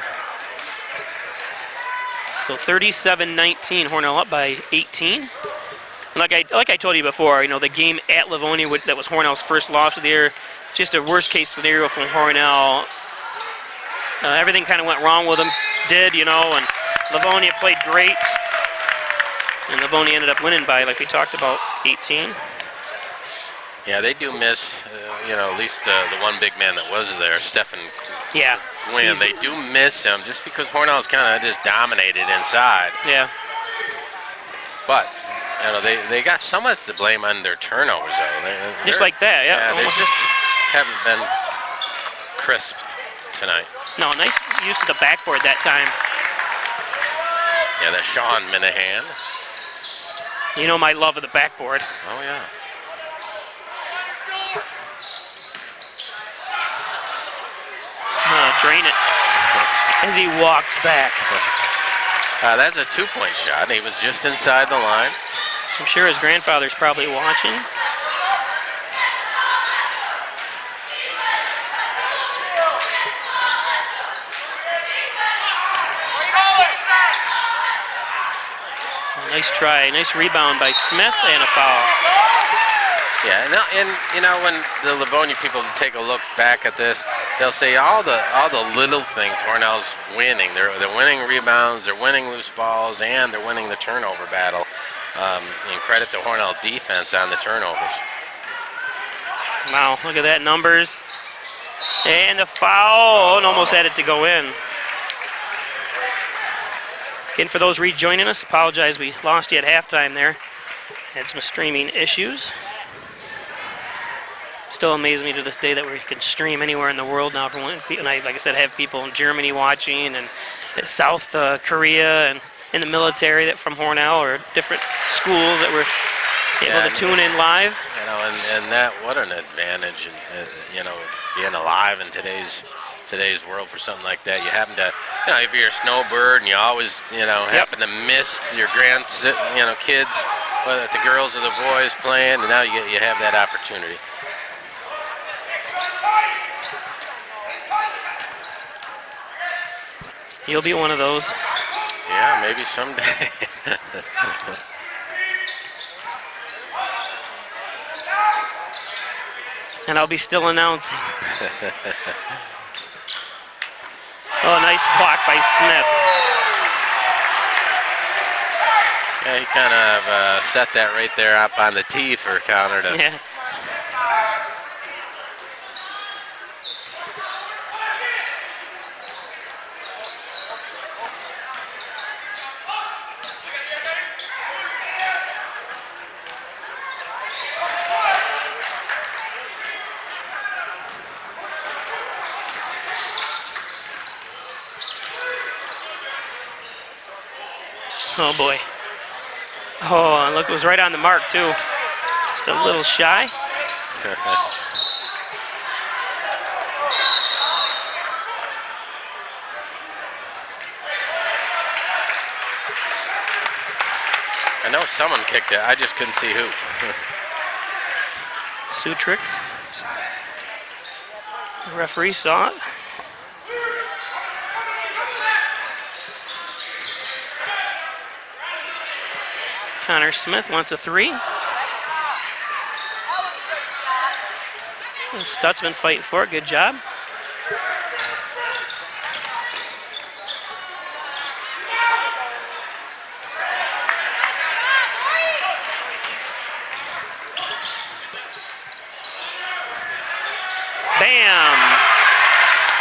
Speaker 2: So 37-19, Hornell up by 18. And like I told you before, you know, the game at Livonia that was Hornell's first loss of the year, just a worst case scenario from Hornell. Everything kind of went wrong with them, you know, and Livonia played great, and Livonia ended up winning by, like we talked about, 18.
Speaker 3: Yeah, they do miss, you know, at least the one big man that was there, Stephen Gwynn. They do miss him just because Hornell's kind of just dominated inside.
Speaker 2: Yeah.
Speaker 3: But, you know, they got so much to blame on their turnovers, though.
Speaker 2: Just like that, yeah.
Speaker 3: Yeah, they just haven't been crisp tonight.
Speaker 2: No, nice use of the backboard that time.
Speaker 3: Yeah, that's Sean Minahan.
Speaker 2: You know my love of the backboard.
Speaker 3: Oh, yeah.
Speaker 2: Drain it as he walks back.
Speaker 3: That's a 2-point shot. He was just inside the line.
Speaker 2: I'm sure his grandfather's probably watching. Nice try, nice rebound by Smith, and a foul.
Speaker 3: Yeah, and you know, when the Livonia people take a look back at this, they'll say all the little things Hornell's winning. They're winning rebounds, they're winning loose balls, and they're winning the turnover battle. And credit to Hornell defense on the turnovers.
Speaker 2: Wow, look at that, numbers. And the foul, almost had it to go in. Again, for those rejoining us, apologize we lost you at halftime there. Had some streaming issues. Still amazes me to this day that we can stream anywhere in the world now. And I, like I said, have people in Germany watching, and South Korea, and in the military that from Hornell, or different schools that were able to tune in live.
Speaker 3: You know, and that, what an advantage, you know, being alive in today's world for something like that. You happen to, you know, if you're a snowbird and you always, you know, happen to miss your kids, whether the girls or the boys playing, and now you have that opportunity.
Speaker 2: You'll be one of those.
Speaker 3: Yeah, maybe someday.
Speaker 2: And I'll be still announcing. Oh, nice block by Smith.
Speaker 3: Yeah, he kind of set that right there up on the tee for counter to.
Speaker 2: Yeah. Oh boy. Oh, and look, it was right on the mark too. Just a little shy.
Speaker 3: I know someone kicked it. I just couldn't see who.
Speaker 2: Sutrick. The referee saw it. Connor Smith wants a 3. Stutzman fighting for it. Good job. Bam!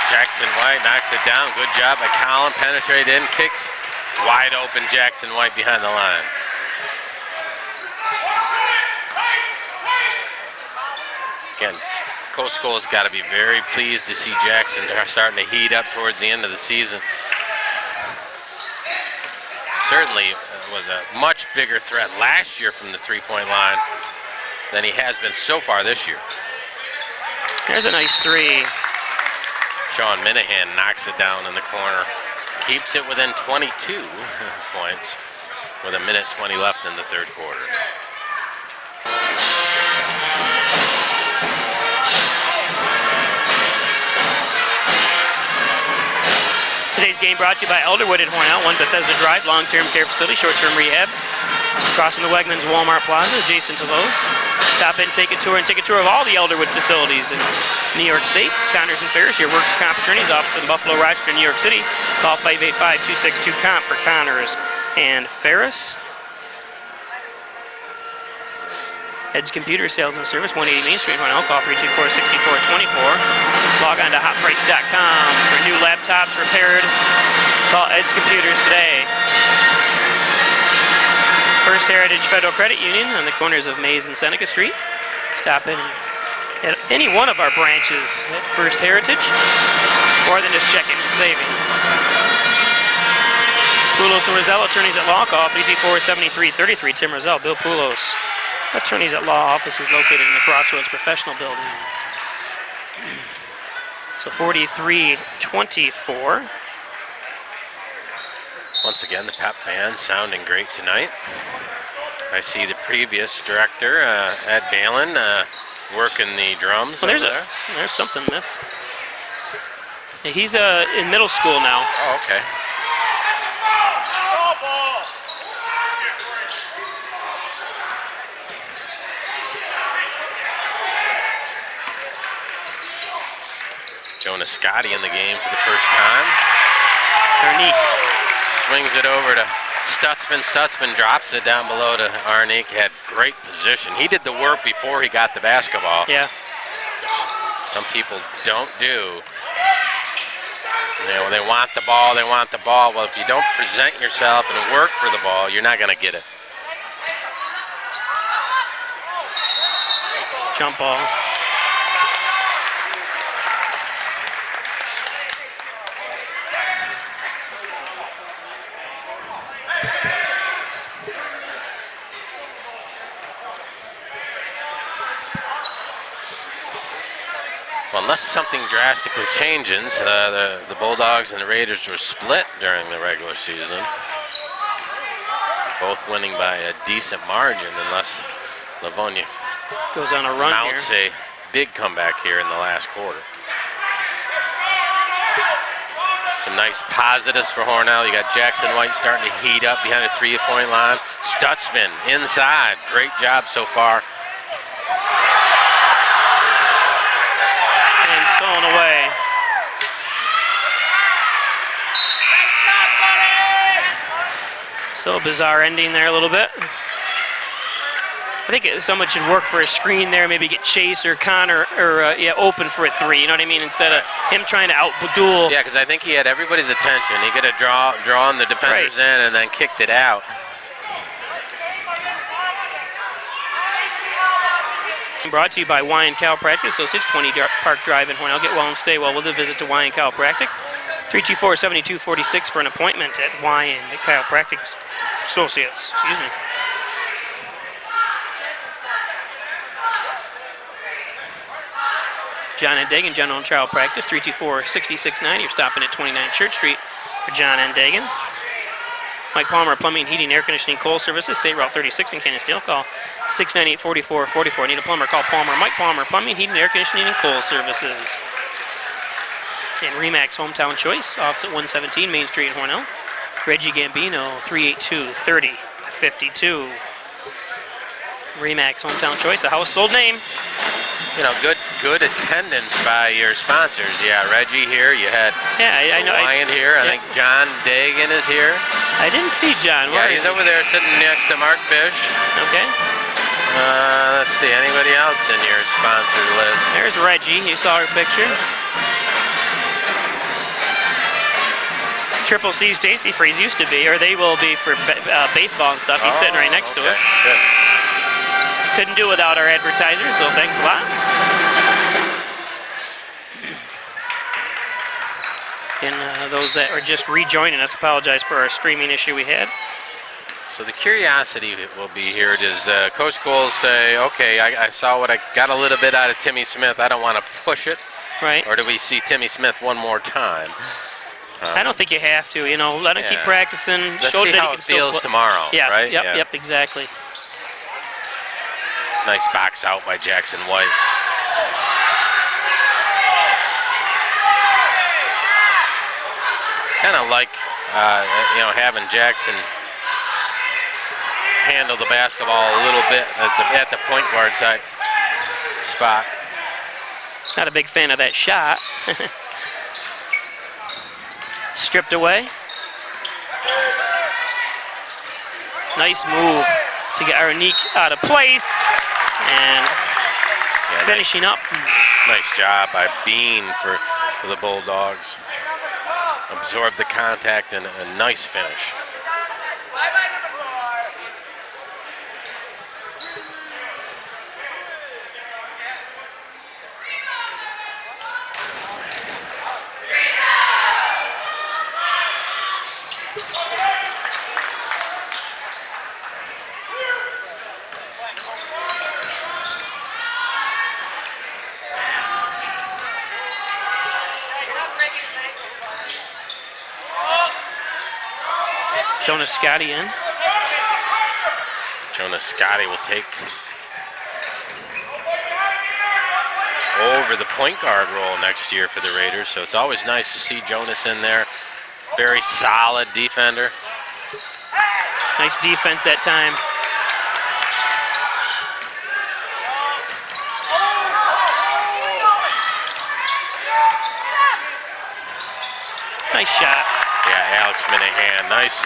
Speaker 3: Jackson White knocks it down. Good job by Collin. Penetrated in, kicks wide open Jackson White behind the line. Again, Coach Scholl's got to be very pleased to see Jackson starting to heat up towards the end of the season. Certainly was a much bigger threat last year from the three-point line than he has been so far this year.
Speaker 2: There's a nice 3.
Speaker 3: Sean Minahan knocks it down in the corner. Keeps it within 22 points with 1:20 left in the third quarter.
Speaker 2: Today's game brought to you by Elderwood at Hornell, 1 Bethesda Drive, long-term care facility, short-term rehab. Crossing the Wegmans Walmart Plaza, adjacent to Lowe's. Stop in, take a tour, and take a tour of all the Elderwood facilities in New York State. Connors and Ferris, your workers' comp attorneys, office in Buffalo, Rochester, New York City. Call 585-262-COMP for Connors and Ferris. Ed's Computer Sales and Service, 180 Main Street, Hornell. Call 324-6424. Log on to hotprice.com for new laptops repaired. Call Ed's Computers today. First Heritage Federal Credit Union on the corners of Mays and Seneca Street. Stop in at any one of our branches at First Heritage. More than just checking and savings. Poulos and Roselle, attorneys at law. Call 324-7333. Tim Roselle, Bill Poulos. Attorneys at Law office is located in the Crossroads Professional Building. So 43-24.
Speaker 3: Once again, the pep band sounding great tonight. I see the previous director, Ed Balin, working the drums.
Speaker 2: Well, there's something miss. Yeah, he's in middle school now.
Speaker 3: Oh, okay. Jonas Scotti in the game for the first time.
Speaker 2: Arnique
Speaker 3: swings it over to Stutzman. Stutzman drops it down below to Arnique. Had great position. He did the work before he got the basketball.
Speaker 2: Yeah.
Speaker 3: Some people don't do. You know, they want the ball, they want the ball. Well, if you don't present yourself and work for the ball, you're not going to get it.
Speaker 2: Jump ball.
Speaker 3: Well, unless something drastically changes, the Bulldogs and the Raiders were split during the regular season. Both winning by a decent margin, unless Livonia
Speaker 2: goes on a run
Speaker 3: mounts
Speaker 2: here.
Speaker 3: a big comeback here in the last quarter. Some nice positives for Hornell. You got Jackson White starting to heat up behind the 3-point line. Stutzman inside. Great job so far.
Speaker 2: And stolen away. So bizarre ending there a little bit. I think someone should work for a screen there, maybe get Chase or Connor or open for a three. You know what I mean? Instead of him trying to out-duel.
Speaker 3: Yeah, because I think he had everybody's attention. He could have drawn the defenders in and then kicked it out.
Speaker 2: Brought to you by Wyan Chiropractic Associates, 20 Park Drive in Hornell. Get well and stay well with a visit to Wyan Chiropractic. 324-7246 for an appointment at Wyan Chiropractic Associates. Excuse me. John and Dagan, General and Child Practice, 324-6690. You're stopping at 29 Church Street for John and Dagan. Mike Palmer, Plumbing, Heating, Air Conditioning, Coal Services, State Route 36 in Canisteel. Call 698-4444. Need a plumber, call Palmer. Mike Palmer, Plumbing, Heating, Air Conditioning, and Coal Services. And Remax Hometown Choice, off at 117 Main Street in Hornell. Reggie Gambino, 382-3052. Remax Hometown Choice, a household name.
Speaker 3: You know, good attendance by your sponsors. Yeah, Reggie here. You had
Speaker 2: I know.
Speaker 3: Ryan here. I think John Dagan is here.
Speaker 2: I didn't see John.
Speaker 3: Yeah, he's over there sitting next to Mark Fish.
Speaker 2: Okay.
Speaker 3: Let's see, anybody else in your sponsor list?
Speaker 2: There's Reggie. You saw her picture. Triple C's Tasty Freeze used to be, or they will be for baseball and stuff. He's sitting right next to us.
Speaker 3: Good.
Speaker 2: Couldn't do without our advertisers, so thanks a lot. And those that are just rejoining us, apologize for our streaming issue we had.
Speaker 3: So the curiosity will be here. Does Coach Cole say, okay, I saw what I got a little bit out of Timmy Smith. I don't want to push it.
Speaker 2: Right.
Speaker 3: Or do we see Timmy Smith one more time?
Speaker 2: I don't think you have to. You know, let him keep practicing.
Speaker 3: Let's
Speaker 2: show
Speaker 3: see
Speaker 2: that
Speaker 3: how
Speaker 2: he
Speaker 3: it
Speaker 2: can
Speaker 3: feels tomorrow.
Speaker 2: Yes.
Speaker 3: Right?
Speaker 2: Yep. Exactly.
Speaker 3: Nice box out by Jackson White. Kind of like, having Jackson handle the basketball a little bit at the point guard side spot.
Speaker 2: Not a big fan of that shot. Stripped away. Nice move to get Arnique out of place. And finishing up.
Speaker 3: Nice job by Bean for the Bulldogs. Absorbed the contact and a nice finish.
Speaker 2: Jonas Scotty in.
Speaker 3: Jonas Scotty will take over the point guard role next year for the Raiders, so it's always nice to see Jonas in there. Very solid defender.
Speaker 2: Nice defense that time. Nice shot.
Speaker 3: Yeah, Alex Minahan, nice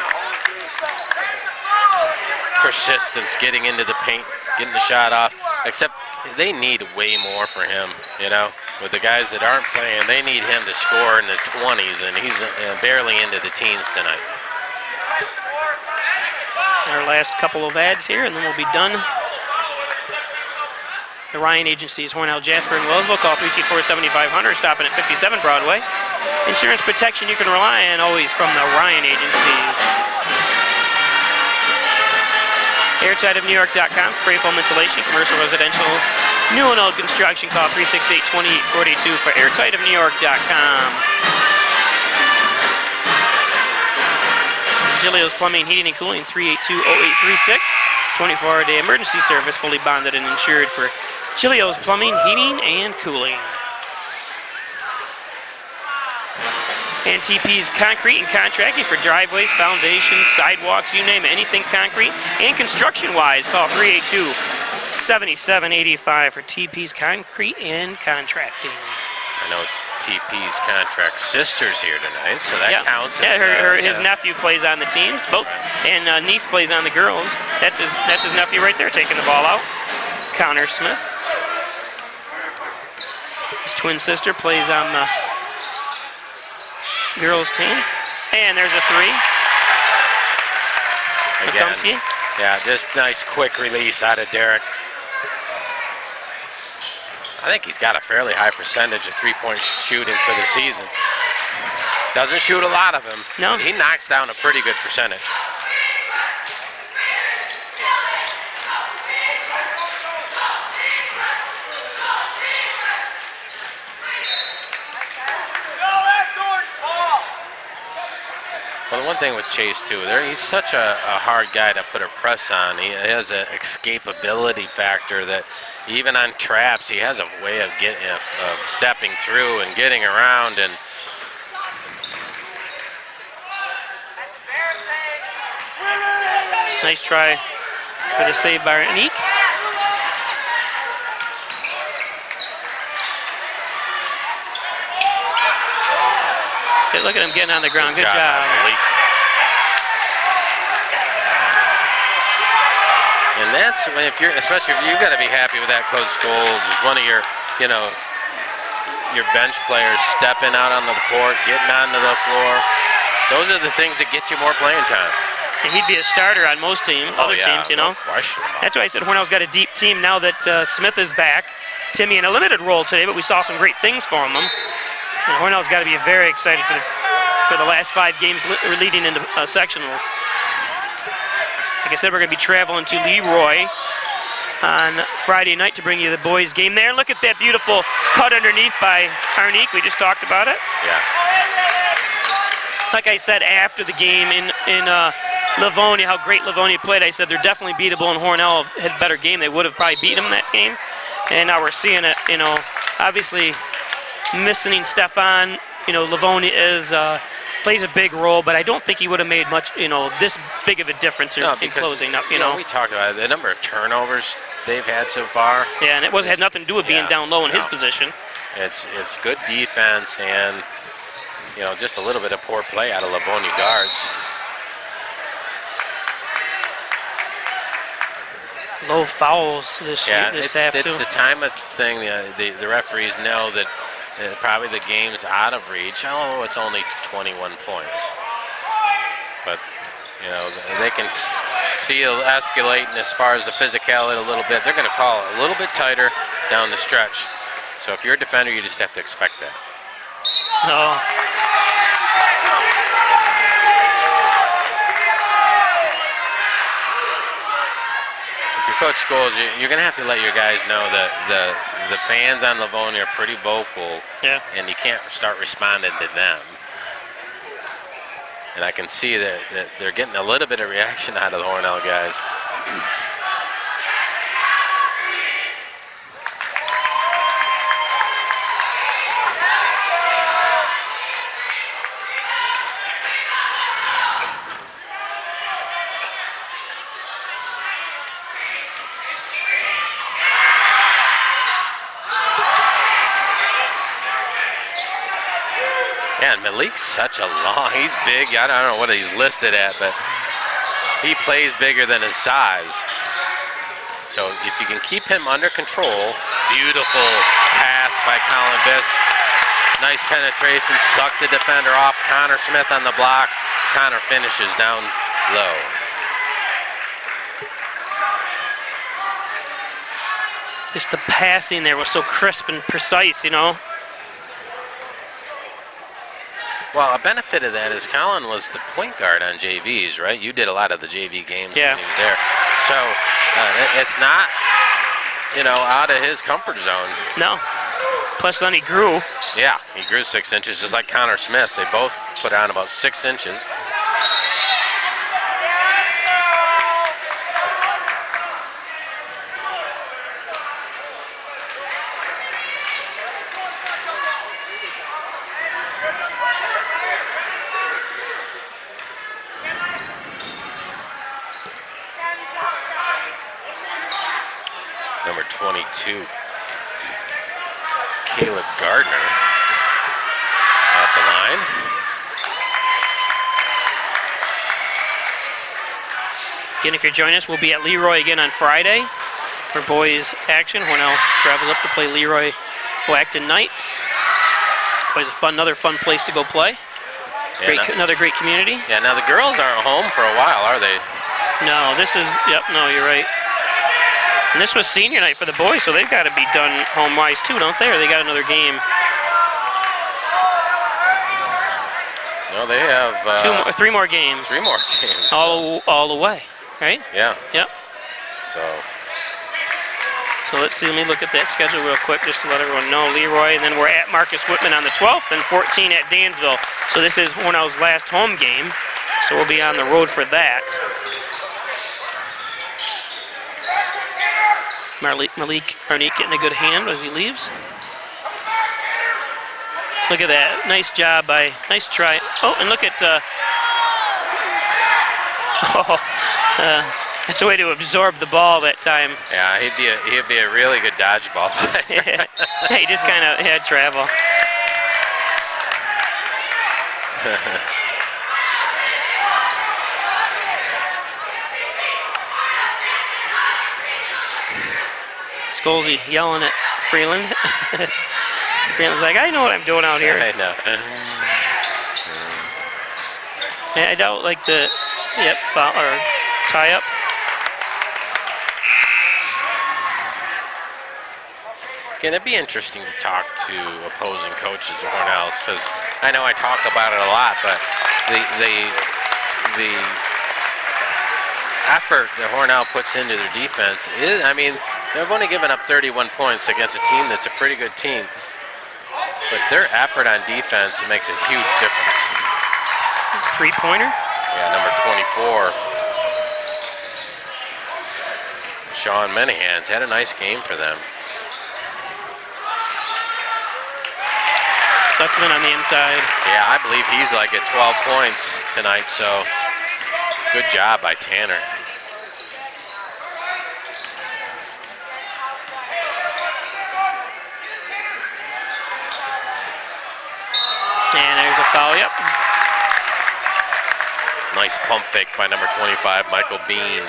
Speaker 3: persistence getting into the paint, getting the shot off, except they need way more for him, you know. With the guys that aren't playing, they need him to score in the 20s, and he's barely into the teens tonight.
Speaker 2: Our last couple of ads here, and then we'll be done. The Ryan Agencies, Hornell, Jasper, and Wellsville. Call 324-7500, stopping at 57 Broadway. Insurance protection you can rely on always from the Ryan Agencies. AirTightOfNewYork.com, spray foam insulation, commercial, residential, new and old construction. Call 368-2842 for AirTightOfNewYork.com. Gilio's Plumbing, Heating, and Cooling, 382-0836. 24-hour-a-day emergency service, fully bonded and insured for Gilio's Plumbing, Heating, and Cooling. And TP's Concrete and Contracting for driveways, foundations, sidewalks, you name it, anything concrete. And construction-wise, call 382-7785 for TP's Concrete and Contracting.
Speaker 3: I know TP's contract sister's here tonight, so that counts.
Speaker 2: Yeah, his nephew plays on the teams, both, and niece plays on the girls. That's his nephew right there taking the ball out. Connor Smith. His twin sister plays on the girls team. And there's a three.
Speaker 3: Again, yeah, just nice quick release out of Derek. I think he's got a fairly high percentage of three-point shooting for the season. Doesn't shoot a lot of them.
Speaker 2: No.
Speaker 3: But he knocks down a pretty good percentage. Well, the one thing with Chase, too, he's such a hard guy to put a press on. He has an escapability factor that even on traps, he has a way of stepping through and getting around. And
Speaker 2: nice try for the save by Anik. Hey, look at him getting on the ground. Good job.
Speaker 3: Malik. And that's especially if you've got to be happy with that, Coach Scholes, is one of your bench players stepping out on the court, getting onto the floor. Those are the things that get you more playing time.
Speaker 2: And he'd be a starter on most other teams, you know.
Speaker 3: No question.
Speaker 2: That's why I said Hornell's got a deep team now that Smith is back. Timmy in a limited role today, but we saw some great things from him. And Hornell's got to be very excited for the last 5 games leading into sectionals. Like I said, we're going to be traveling to Leroy on Friday night to bring you the boys' game there. Look at that beautiful cut underneath by Arnique. We just talked about it.
Speaker 3: Yeah.
Speaker 2: Like I said after the game in Livonia, how great Livonia played, I said they're definitely beatable, and Hornell had a better game. They would have probably beat them that game. And now we're seeing it, you know, obviously missing Stefan, you know, Livonia plays a big role, but I don't think he would have made much, you know, this big of a difference in closing up, you know.
Speaker 3: We talked about it, the number of turnovers they've had so far.
Speaker 2: Yeah, and it had nothing to do with being down low in his position.
Speaker 3: It's good defense and, you know, just a little bit of poor play out of Livonia guards.
Speaker 2: Low fouls this half,
Speaker 3: it's the time of thing. The referees know that probably the game's out of reach. Oh, it's only 21 points. But, you know, they can see it escalating as far as the physicality a little bit. They're going to call it a little bit tighter down the stretch. So if you're a defender, you just have to expect that.
Speaker 2: No.
Speaker 3: Coach Scholes, you're going to have to let your guys know that the fans on Livonia are pretty vocal, and you can't start responding to them. And I can see that they're getting a little bit of reaction out of the Hornell guys. And Malik's he's big. I don't know what he's listed at, but he plays bigger than his size. So if you can keep him under control, beautiful pass by Colin Biss. Nice penetration, sucked the defender off. Connor Smith on the block. Connor finishes down low.
Speaker 2: Just the passing there was so crisp and precise, you know.
Speaker 3: Well, a benefit of that is Colin was the point guard on JVs, right? You did a lot of the JV games when he was there. So it's not, you know, out of his comfort zone.
Speaker 2: No. Plus then he grew.
Speaker 3: Yeah, he grew 6 inches just like Connor Smith. They both put on about 6 inches. 22. Caleb Gardner at the line.
Speaker 2: Again, if you're joining us, we'll be at Leroy again on Friday for boys action. Hornell travels up to play Leroy Wacton Knights. Always another fun place to go play. Another great community.
Speaker 3: Yeah, now the girls aren't home for a while, are they?
Speaker 2: No, this is, yep, no, you're right. And this was senior night for the boys, so they've got to be done home-wise too, don't they? Or they got another game?
Speaker 3: No, they have...
Speaker 2: 3 more games.
Speaker 3: 3 more games.
Speaker 2: All away, right?
Speaker 3: Yeah.
Speaker 2: Yep. So let's see, let me look at that schedule real quick just to let everyone know. Leroy, and then we're at Marcus Whitman on the 12th, and 14 at Dansville. So this is Hornell's last home game, so we'll be on the road for that. Malik Arnique getting a good hand as he leaves. Look at that, nice job nice try. Oh, and look at, that's a way to absorb the ball that time.
Speaker 3: Yeah, he'd be a really good dodgeball player.
Speaker 2: He just kind of had travel. Scholesy yelling at Freeland. Freeland's like, I know what I'm doing out here.
Speaker 3: I know.
Speaker 2: I doubt like the foul or tie up.
Speaker 3: Again, it'd be interesting to talk to opposing coaches at Hornell, because I know I talk about it a lot, but the effort that Hornell puts into their defense is, I mean, they've only given up 31 points against a team that's a pretty good team, but their effort on defense makes a huge difference.
Speaker 2: 3-pointer?
Speaker 3: Yeah, number 24. Sean Menahans had a nice game for them.
Speaker 2: Stutzman on the inside.
Speaker 3: Yeah, I believe he's like at 12 points tonight, so good job by Tanner.
Speaker 2: And there's a foul, yep.
Speaker 3: Nice pump fake by number 25, Michael Bean.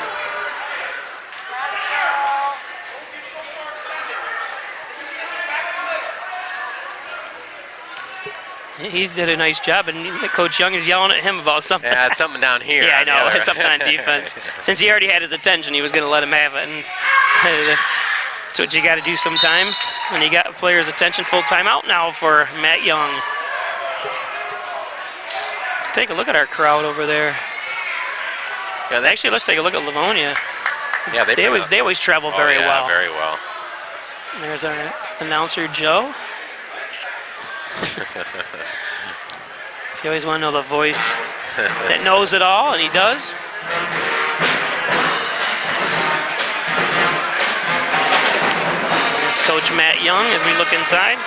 Speaker 2: He did a nice job, and Coach Young is yelling at him about something.
Speaker 3: Yeah, something down here.
Speaker 2: Yeah, I know, something on defense. Since he already had his attention, he was going to let him have it. And that's what you got to do sometimes when you got a player's attention. Full timeout now for Matt Young. Let's take a look at our crowd over there.
Speaker 3: Yeah,
Speaker 2: actually, let's take a look at Livonia.
Speaker 3: Yeah,
Speaker 2: they always travel very well.
Speaker 3: Very well.
Speaker 2: There's our announcer, Joe. If you always want to know the voice that knows it all, and he does. There's Coach Matt Young as we look inside.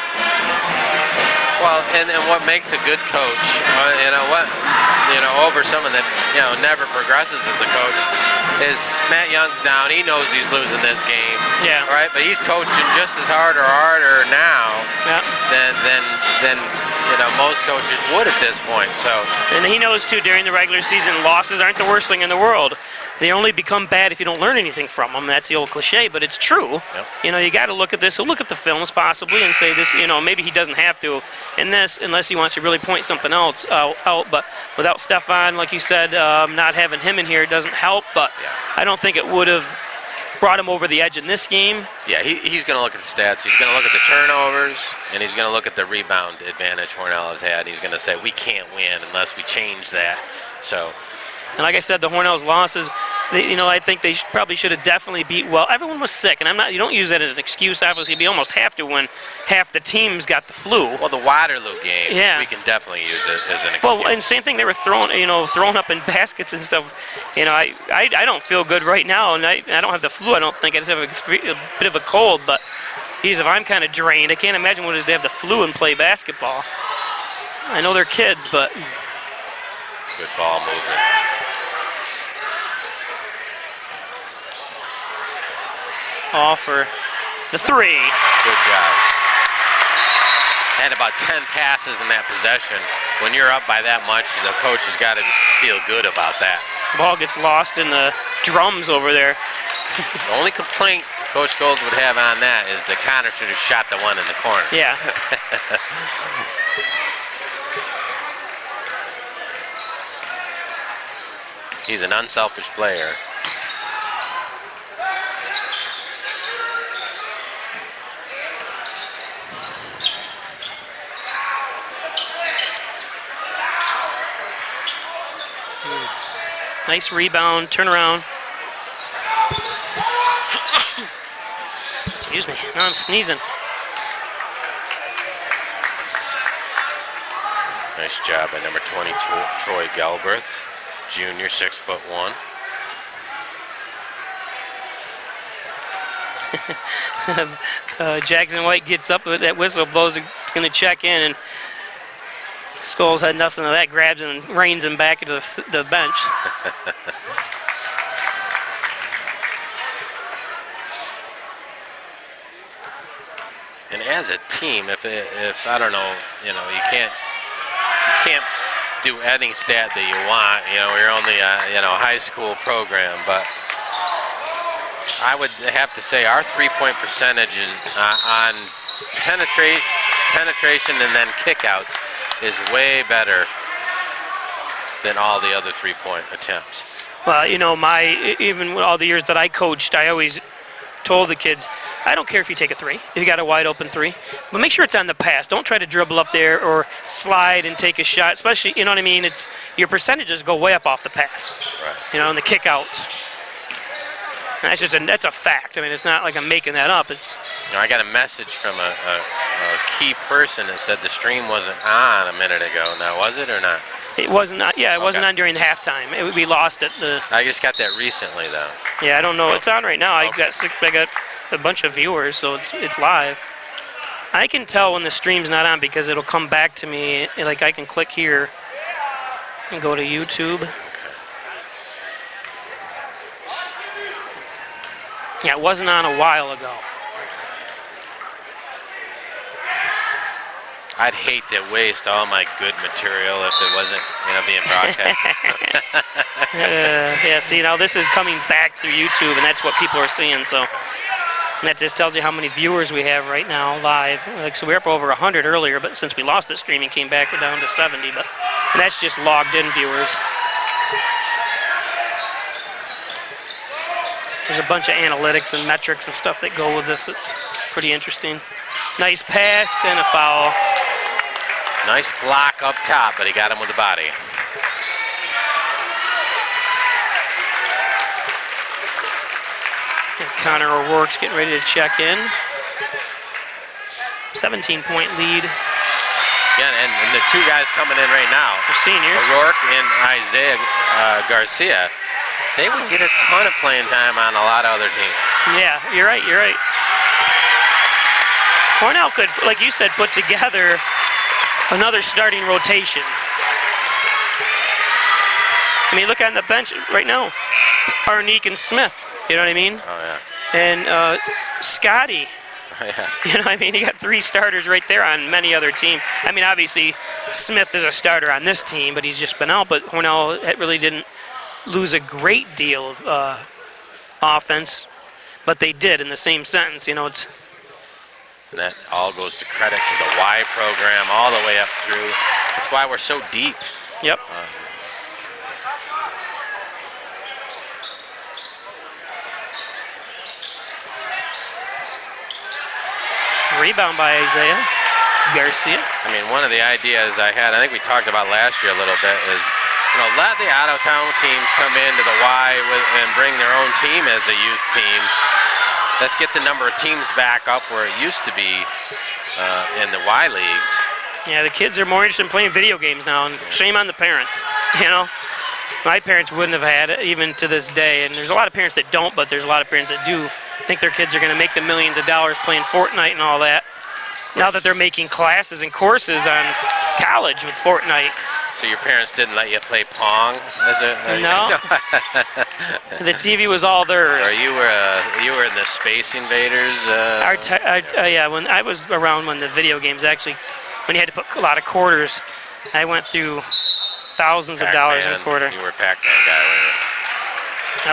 Speaker 3: Well, and what makes a good coach, over someone that, never progresses as a coach, is Matt Young's down. He knows he's losing this game.
Speaker 2: Yeah.
Speaker 3: Right? But he's coaching just as hard or harder now than most coaches would at this point. So.
Speaker 2: And he knows, too, during the regular season, losses aren't the worst thing in the world. They only become bad if you don't learn anything from them. That's the old cliche, but it's true.
Speaker 3: Yep.
Speaker 2: You got to look at this. He'll look at the films possibly and say this, maybe he doesn't have to in this unless he wants to really point something else out. But without Stefan, like you said, not having him in here doesn't help. But I don't think it would have brought him over the edge in this game.
Speaker 3: Yeah, he's going to look at the stats. He's going to look at the turnovers, and he's going to look at the rebound advantage Hornell has had. He's going to say, we can't win unless we change that. So.
Speaker 2: And like I said, the Hornell's losses, I think they probably should have definitely beat well. Everyone was sick, and you don't use that as an excuse, obviously, but you almost have to when half the teams got the flu.
Speaker 3: Well, the Waterloo game, we can definitely use it as an excuse.
Speaker 2: Well, and same thing, they were thrown up in baskets and stuff. I don't feel good right now, and I don't have the flu, I don't think. I just have a bit of a cold, but geez, if I'm kind of drained, I can't imagine what it is to have the flu and play basketball. I know they're kids, but.
Speaker 3: Good ball movement.
Speaker 2: All for The three.
Speaker 3: Good job. Had about 10 passes in that possession. When you're up by that much, the coach has got to feel good about that.
Speaker 2: Ball gets lost in the drums over there.
Speaker 3: The only complaint Coach Golds would have on that is that Connor should have shot the one in the corner.
Speaker 2: Yeah.
Speaker 3: He's an unselfish player.
Speaker 2: Nice rebound, turn around. Excuse me, now I'm sneezing.
Speaker 3: Nice job by number 20, Troy Galbraith, junior, 6'1".
Speaker 2: Jackson White gets up, that whistle blows, going to check in, and Scholes had nothing of that, grabs him and reins him back into the bench.
Speaker 3: And as a team, if I don't know, you can't do any stat that you want. You're on the high school program, but I would have to say our three-point percentage is on penetration and then kickouts is way better than all the other three-point attempts.
Speaker 2: Well, even with all the years that I coached, I always told the kids, I don't care if you take a three, if you got a wide open three, but make sure it's on the pass. Don't try to dribble up there or slide and take a shot, especially, you know what I mean? It's your percentages go way up off the pass,
Speaker 3: right?
Speaker 2: And the kick outs. And that's a fact. I mean, it's not like I'm making that up. It's.
Speaker 3: I got a message from a key person that said the stream wasn't on a minute ago. Now, was it or not?
Speaker 2: It wasn't. Yeah, it wasn't on during the halftime. We lost it.
Speaker 3: I just got that recently, though.
Speaker 2: Yeah, I don't know. It's on right now. I got a bunch of viewers, so it's live. I can tell when the stream's not on because it'll come back to me. Like I can click here and go to YouTube. Yeah, it wasn't on a while ago.
Speaker 3: I'd hate to waste all my good material if it wasn't, being broadcast.
Speaker 2: Yeah, see, now this is coming back through YouTube, and that's what people are seeing. So and that just tells you how many viewers we have right now live. So we were up over 100 earlier, but since we lost the streaming, came back, we're down to 70. And that's just logged in viewers. There's a bunch of analytics and metrics and stuff that go with this. It's pretty interesting. Nice pass and a foul.
Speaker 3: Nice block up top, but he got him with the body.
Speaker 2: And Connor O'Rourke's getting ready to check in. 17-point lead.
Speaker 3: Yeah, and the two guys coming in right now,
Speaker 2: they're seniors.
Speaker 3: O'Rourke and Isaiah Garcia, they would get a ton of playing time on a lot of other teams.
Speaker 2: Yeah, you're right. Hornell could, like you said, put together another starting rotation. I mean, look on the bench right now. Arnique and Smith, you know what I mean?
Speaker 3: Oh, yeah.
Speaker 2: And Scotty.
Speaker 3: Oh, yeah.
Speaker 2: You know what I mean? You got three starters right there on many other teams. I mean, obviously, Smith is a starter on this team, but he's just been out. But Hornell really didn't lose a great deal of offense, but they did in the same sentence. It's.
Speaker 3: And that all goes to credit to the Y program all the way up through. That's why we're so deep.
Speaker 2: Yep. Rebound by Isaiah Garcia.
Speaker 3: I mean, one of the ideas I had, I think we talked about last year a little bit, is let the out-of-town teams come into the Y and bring their own team as the youth team. Let's get the number of teams back up where it used to be in the Y leagues.
Speaker 2: Yeah, the kids are more interested in playing video games now, and shame on the parents. My parents wouldn't have had it even to this day, and there's a lot of parents that don't, but there's a lot of parents that do think their kids are going to make the millions of dollars playing Fortnite and all that. Now that they're making classes and courses on college with Fortnite.
Speaker 3: So your parents didn't let you play Pong?
Speaker 2: No. The TV was all theirs.
Speaker 3: Or you were in the Space Invaders?
Speaker 2: Yeah, when I was around when the video games actually, when you had to put a lot of quarters, I went through thousands of dollars in a quarter.
Speaker 3: You were a Pac-Man guy,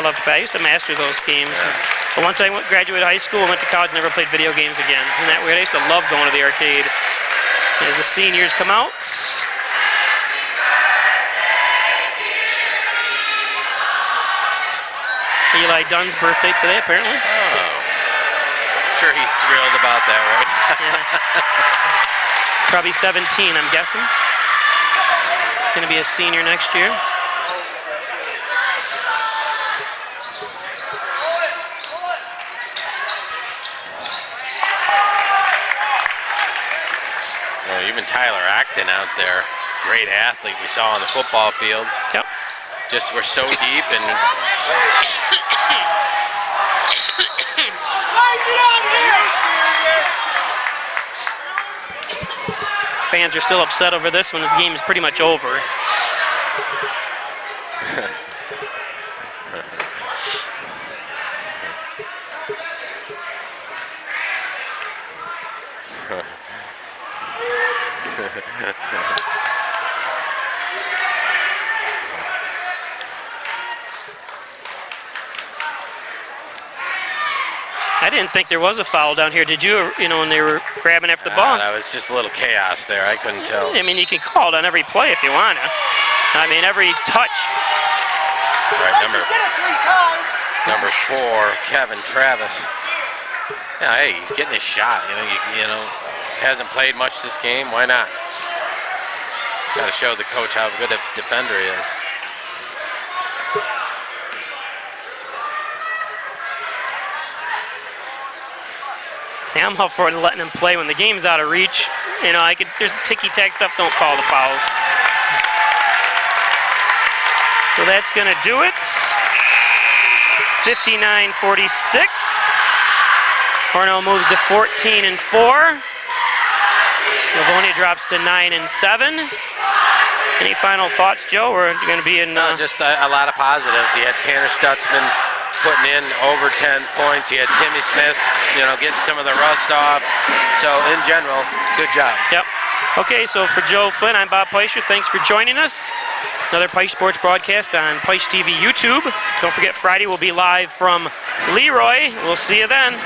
Speaker 3: weren't you?
Speaker 2: I used to master those games.
Speaker 3: Yeah.
Speaker 2: But once I graduated high school, went to college, never played video games again. Isn't that weird? I used to love going to the arcade. As the seniors come out. Eli Dunn's birthday today, apparently.
Speaker 3: Oh. Sure he's thrilled about that, right?
Speaker 2: Yeah. Probably 17, I'm guessing. Going to be a senior next year.
Speaker 3: Well, even Tyler Acton out there, great athlete we saw on the football field.
Speaker 2: Yep.
Speaker 3: Just we're so deep and
Speaker 2: fans are still upset over this one. The game is pretty much over. I didn't think there was a foul down here. Did you, when they were grabbing after the ball?
Speaker 3: That was just a little chaos there. I couldn't tell.
Speaker 2: I mean, you can call it on every play if you want to. I mean, every touch.
Speaker 3: Right, number 4, Kevin Travis. Yeah, hey, he's getting his shot. Hasn't played much this game. Why not? Got to show the coach how good a defender he is.
Speaker 2: See, I'm all for letting him play when the game's out of reach. There's ticky-tack stuff, don't call the fouls. So that's going to do it. 59-46. Hornell moves to 14-4. Livonia drops to 9-7. Any final thoughts, Joe? We're going to be in...
Speaker 3: Just a lot of positives. You had Tanner Stutzman putting in over 10 points. You had Timmy Smith, getting some of the rust off. So, in general, good job.
Speaker 2: Yep. Okay, so for Joe Flynn, I'm Bob Peischer. Thanks for joining us. Another Peisch Sports broadcast on Peisch TV YouTube. Don't forget, Friday we'll be live from Leroy. We'll see you then.